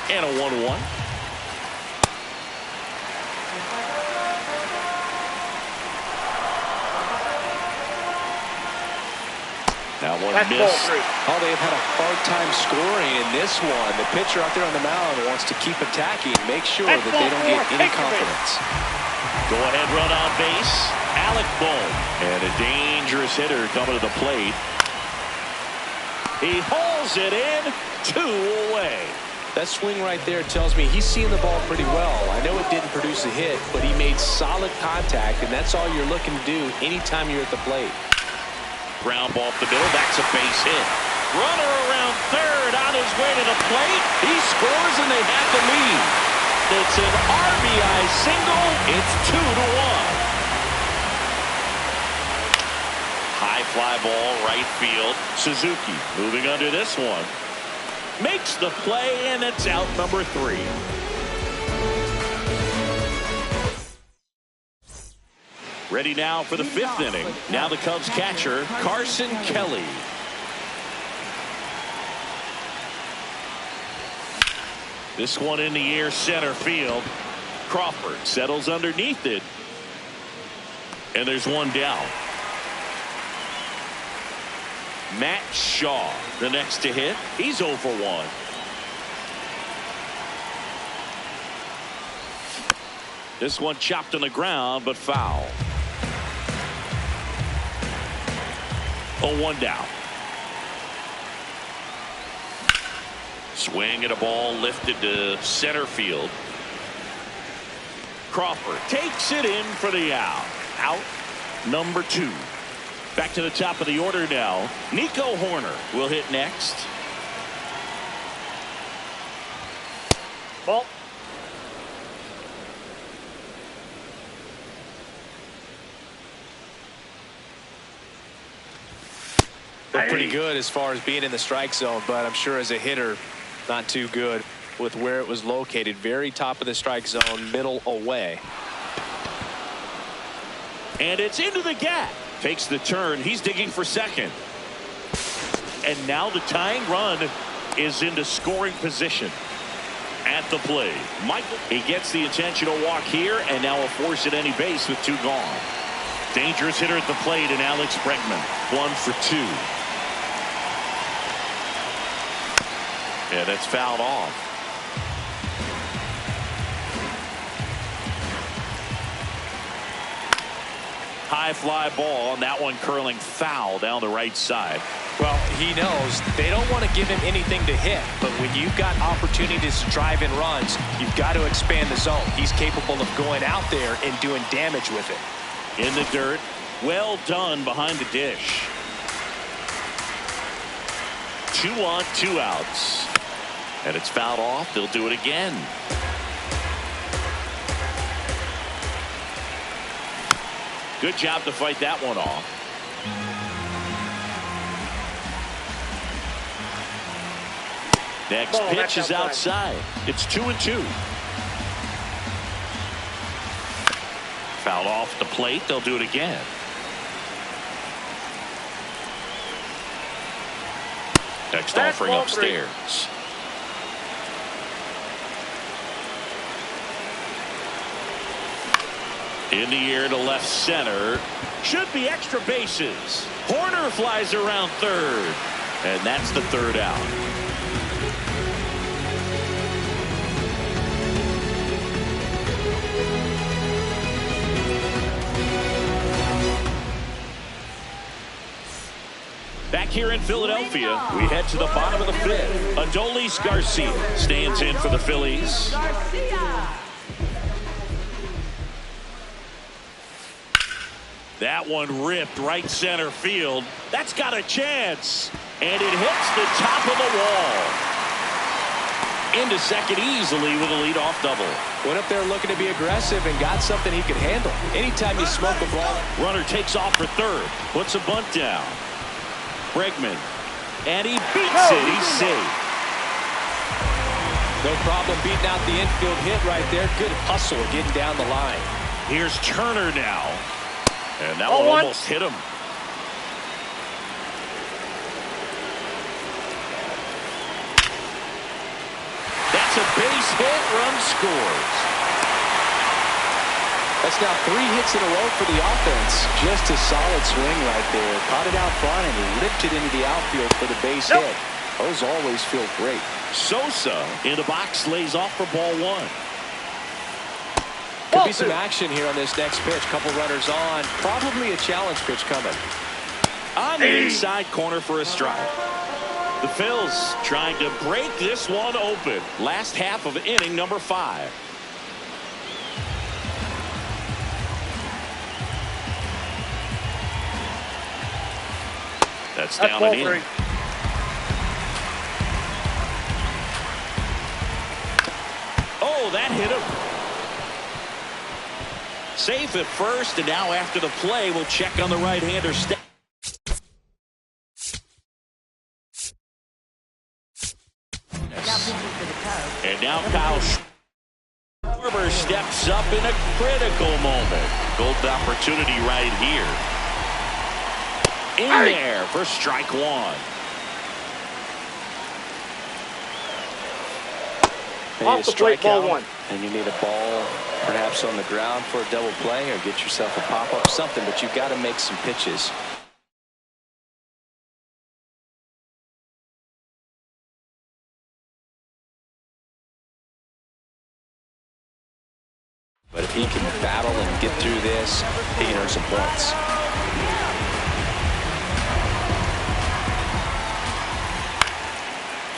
And a 1-1. Now one missed.
Oh, they've had a hard time scoring in this one. The pitcher out there on the mound wants to keep attacking, make sure that they don't get any confidence.
Go ahead run on base. Alec Bohm. And a dangerous hitter coming to the plate. He hauls it in. 2 away.
That swing right there tells me he's seeing the ball pretty well. I know it didn't produce a hit, but he made solid contact, and that's all you're looking to do anytime you're at the plate.
Ground ball up the middle. That's a base hit. Runner around third on his way to the plate. He scores and they have the lead. It's an RBI single. It's 2-1. High fly ball right field. Suzuki moving under this one. Makes the play, and it's out number 3. Ready now for the 5th inning. Now the Cubs catcher, Carson Kelly. This one in the air center field. Crawford settles underneath it. And there's one down. Matt Shaw, the next to hit. He's 0 for 1. This one chopped on the ground, but foul. 0-1 down. Swing at a ball lifted to center field. Crawford takes it in for the out. Out number 2. Back to the top of the order now. Nico Hoerner will hit next.
Ball.
They're pretty good as far as being in the strike zone, but I'm sure as a hitter, not too good with where it was located. Very top of the strike zone, middle away.
And it's into the gap. Takes the turn. He's digging for second. And now the tying run is into scoring position at the plate. Michael, he gets the intentional walk here, and now a force at any base with 2 gone. Dangerous hitter at the plate, and Alex Bregman 1 for 2. Yeah, that's fouled off. High fly ball, and that one curling foul down the right side.
Well, he knows they don't want to give him anything to hit, but when you've got opportunities to drive in runs, you've got to expand the zone. He's capable of going out there and doing damage with it.
In the dirt. Well done behind the dish. 2 on, 2 outs. And it's fouled off. They'll do it again. Good job to fight that one off. Next pitch is outside. It's 2-2. Fouled off the plate. They'll do it again. Next offering upstairs. In the air to left center. Should be extra bases. Horner flies around third. And that's the 3rd out. Back here in Philadelphia, we head to the bottom of the 5th. Adolis Garcia stands in for the Phillies. That one ripped right center field. That's got a chance. And it hits the top of the wall. Into second easily with a leadoff double.
Went up there looking to be aggressive and got something he could handle. Anytime you smoke a ball.
Runner takes off for third. Puts a bunt down. Bregman. And he beats it. He's safe.
No problem beating out the infield hit right there. Good hustle getting down the line.
Here's Turner now. And that one almost hit him. That's a base hit. Run scores.
That's now 3 hits in a row for the offense. Just a solid swing right there. Caught it out front and ripped it into the outfield for the base hit. Those always feel great.
Sosa in the box lays off for ball 1.
Could be some action here on this next pitch. Couple runners on. Probably a challenge pitch coming.
On the inside corner for a strike. The Phils trying to break this one open. Last half of inning number 5. That's down and in. Oh, that hit him. Safe at first, and now after the play, we'll check on the right-hander. And now Kyle Schwarber steps up in a critical moment. Golden opportunity right here. In there for strike 1.
Off the plate, ball 1.
And you need a ball perhaps on the ground for a double play or get yourself a pop-up, something, but you've got to make some pitches. But if he can battle and get through this, he can earn some points.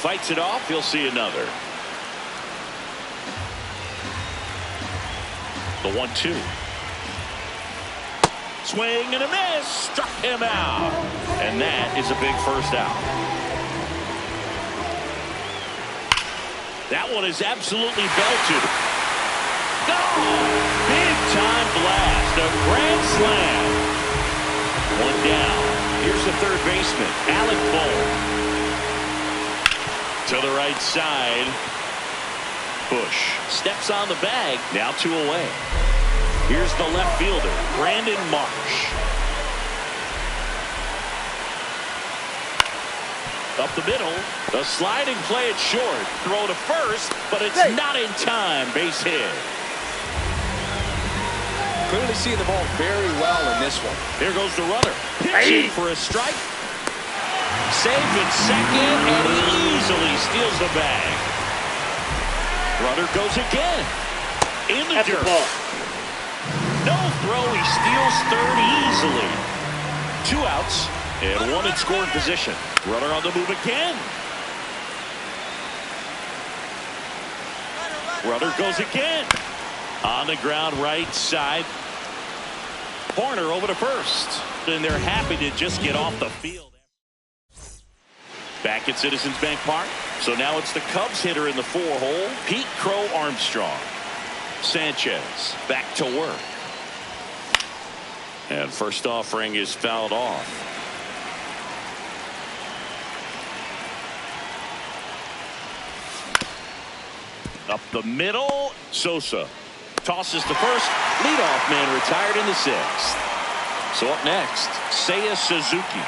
Fights it off. You'll see another. The 1-2. Swing and a miss. Struck him out. And that is a big first out. That one is absolutely belted. Go! Big time blast. A grand slam. One down. Here's the third baseman, Alec Bohm. To the right side. Bush steps on the bag. Now 2 away. Here's the left fielder, Brandon Marsh. Up the middle. The sliding play at short. Throw to first, but it's not in time. Base hit.
Clearly seeing the ball very well in this one.
Here goes the runner. Pitching for a strike. Safe in second, and he easily steals the bag. Runner goes again. In the dirt. No throw. He steals third easily. 2 outs and 1 in scoring position. Runner on the move again. Runner goes again. On the ground right side. Horner over to first. And they're happy to just get off the field. Back at Citizens Bank Park. So now it's the Cubs hitter in the 4-hole, Pete Crow Armstrong. Sanchez back to work. And first offering is fouled off. Up the middle, Sosa tosses to first. Leadoff man retired in the 6th. So up next, Seiya Suzuki.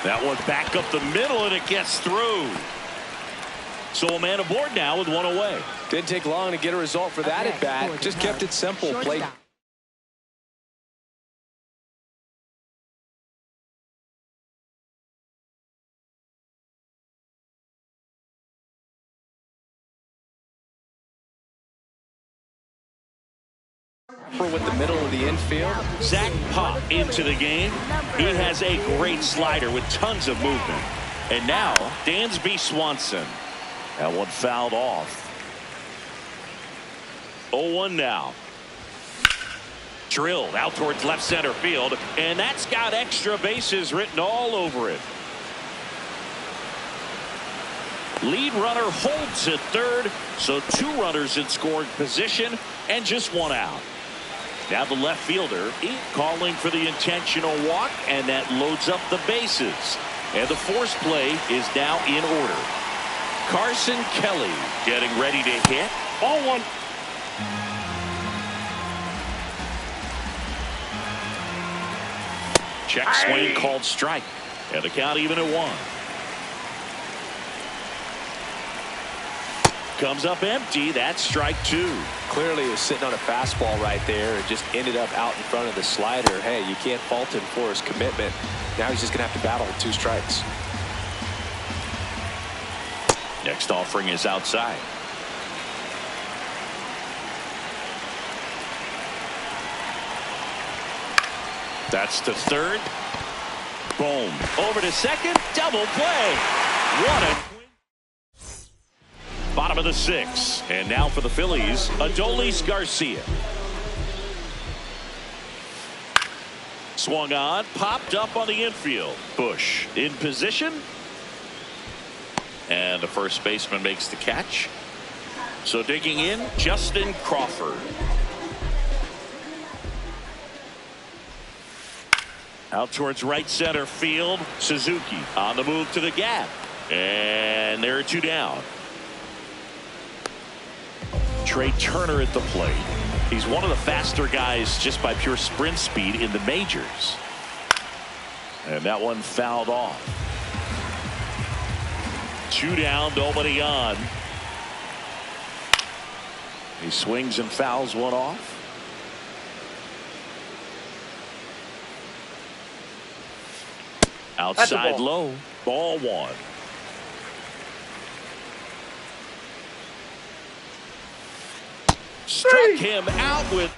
That one back up the middle, and it gets through. So a man aboard now with one away.
Didn't take long to get a result for that at bat. Just kept it simple. Played. With the middle of the infield.
Zach Pop into the game. He has a great slider with tons of movement. And now Dansby Swanson. That one fouled off. 0-1 now. Drilled out towards left center field, and that's got extra bases written all over it. Lead runner holds at third, so 2 runners in scoring position and just 1 out. Now the left fielder calling for the intentional walk, and that loads up the bases. And the force play is now in order. Carson Kelly getting ready to hit.
Ball 1.
Check swing called strike. And the count even at 1. Comes up empty. That's strike 2.
Clearly he was sitting on a fastball right there and just ended up out in front of the slider. Hey, you can't fault him for his commitment. Now he's just going to have to battle with 2 strikes.
Next offering is outside. That's to third. Boom. Over to second. Double play. What a bottom of the 6th. And now for the Phillies, Adolis Garcia. Swung on, popped up on the infield. Bush in position. And the first baseman makes the catch. So digging in, Justin Crawford. Out towards right center field, Suzuki on the move to the gap. And there are 2 down. Trey Turner at the plate. He's one of the faster guys just by pure sprint speed in the majors. And that one fouled off. 2 down, nobody on. He swings and fouls one off. Outside low, ball 1. Struck him out with.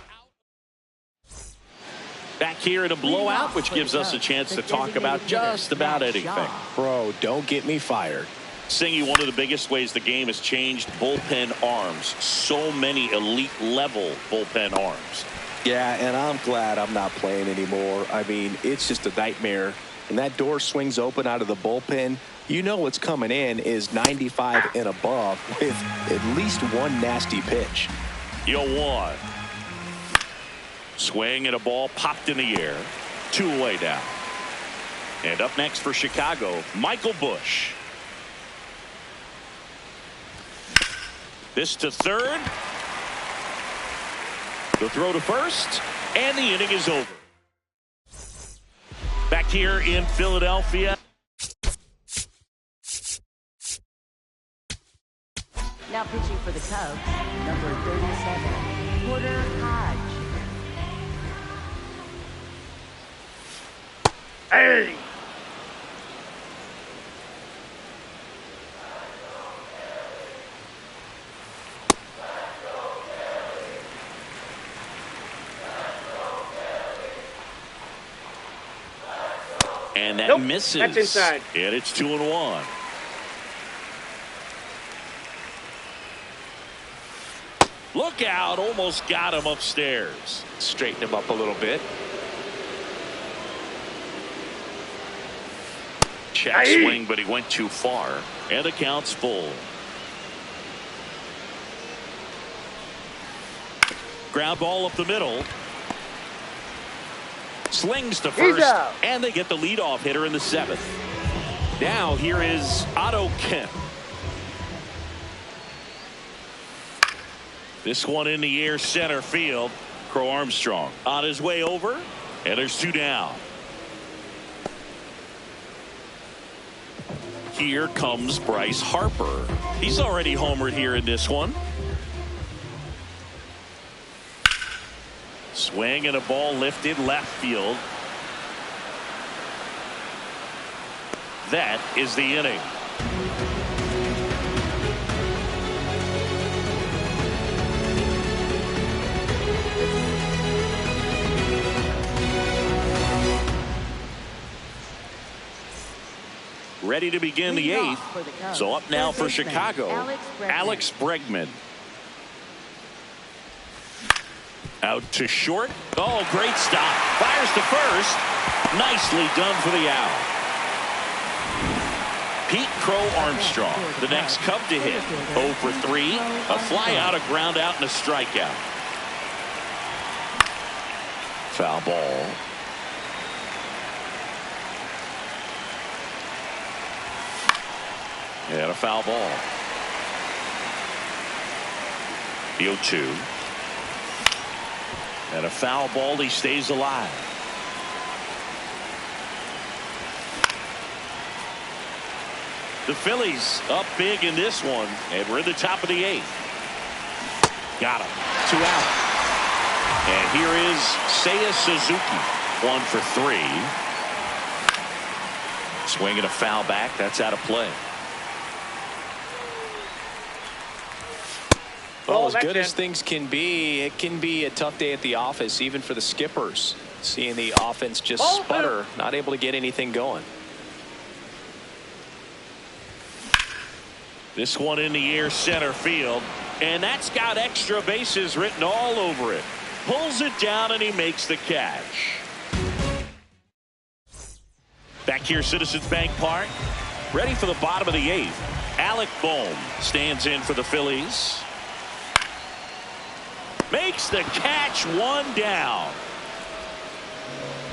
Back here in a blowout, which gives us a chance to talk about just about anything.
Bro, don't get me fired.
Singy, one of the biggest ways the game has changed, bullpen arms. So many elite level bullpen arms.
Yeah, and I'm glad I'm not playing anymore. I mean, it's just a nightmare. When that door swings open out of the bullpen, you know what's coming in is 95 and above with at least 1 nasty pitch.
0-1. Swing and a ball popped in the air. 2 away now. And up next for Chicago, Michael Bush. This to third. The throw to first, and the inning is over. Back here in Philadelphia.
Now pitching for the Cubs, number 37, Porter Hodge.
Hey!
And that misses.
That's inside.
And it's 2-1. Look out, almost got him upstairs.
Straighten him up a little bit.
check swing, but he went too far. And the count's full. Ground ball up the middle. Slings to first, and they get the leadoff hitter in the 7th. Now here is Otto Kemp. This one in the air, center field. Crow Armstrong on his way over, and there's 2 down. Here comes Bryce Harper. He's already homered here in this one. Swing and a ball lifted left field. That is the inning. Ready to begin the 8th. So up now for Chicago, Alex Bregman. Out to short. Oh, great stop. Fires to first. Nicely done for the out. Pete Crow Armstrong, the next Cub to hit. 0 for 3. A fly out, a ground out, and a strikeout. Foul ball. And a foul ball. The 0-2. And a foul ball. He stays alive. The Phillies up big in this one, and we're in the top of the 8th. Got him. 2 out. And here is Seiya Suzuki. 1 for 3. Swing and a foul back. That's out of play.
Well, as good as things can be, it can be a tough day at the office, even for the skippers. Seeing the offense just sputter, not able to get anything going.
This one in the air, center field, and that's got extra bases written all over it. Pulls it down, and he makes the catch. Back here, Citizens Bank Park, ready for the bottom of the 8th. Alec Bohm stands in for the Phillies. Makes the catch, 1 down.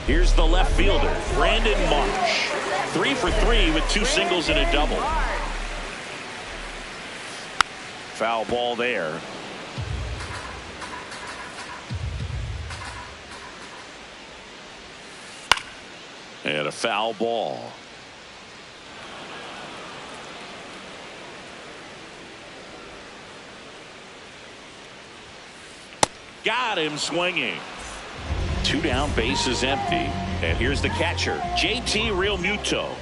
Here's the left fielder, Brandon Marsh. 3 for 3 with 2 singles and a double. Foul ball there. And a foul ball. Got him swinging. 2 down, bases empty. And here's the catcher, JT Realmuto.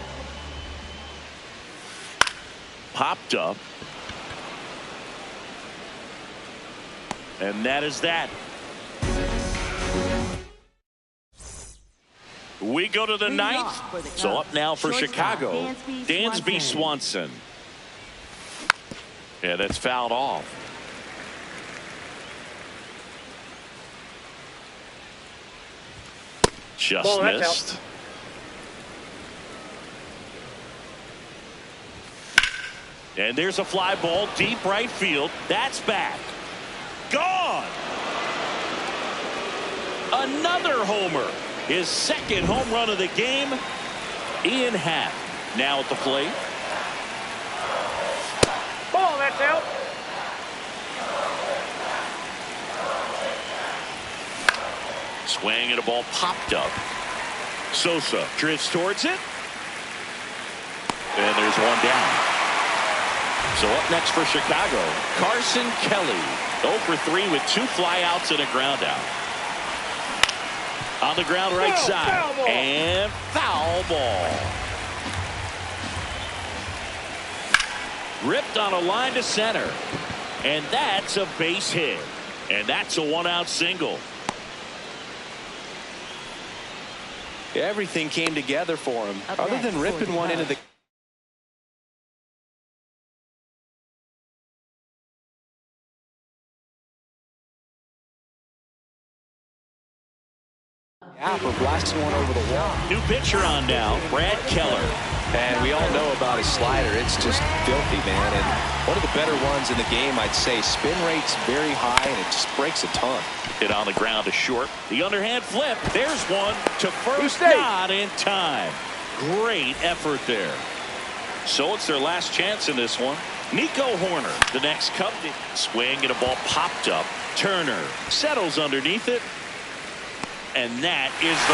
Popped up. And that is that. We go to the 9th. So up now for Chicago, Dansby Swanson. Yeah, that's fouled off. Just missed. And there's a fly ball deep right field. That's back. Gone. Another homer. His 2nd home run of the game. Ian Happ now at the plate.
Ball, that's out.
Swing and a ball popped up. Sosa drifts towards it. And there's 1 down. So up next for Chicago, Carson Kelly. 0 for 3 with 2 flyouts and a ground out. On the ground right side. Foul and foul ball. Ripped on a line to center. And that's a base hit. And that's a 1-out single.
Everything came together for him. Other than ripping one into the gap or blasting one over the wall.
New pitcher on now, Brad Keller.
And we all know about his slider. It's just filthy, man. And one of the better ones in the game, I'd say. Spin rate's very high, and it just breaks a ton.
Hit on the ground to short. The underhand flip. There's one to first. Not in time. Great effort there. So it's their last chance in this one. Nico Hoerner, the next Cub. Swing and a ball popped up. Turner settles underneath it. And that is the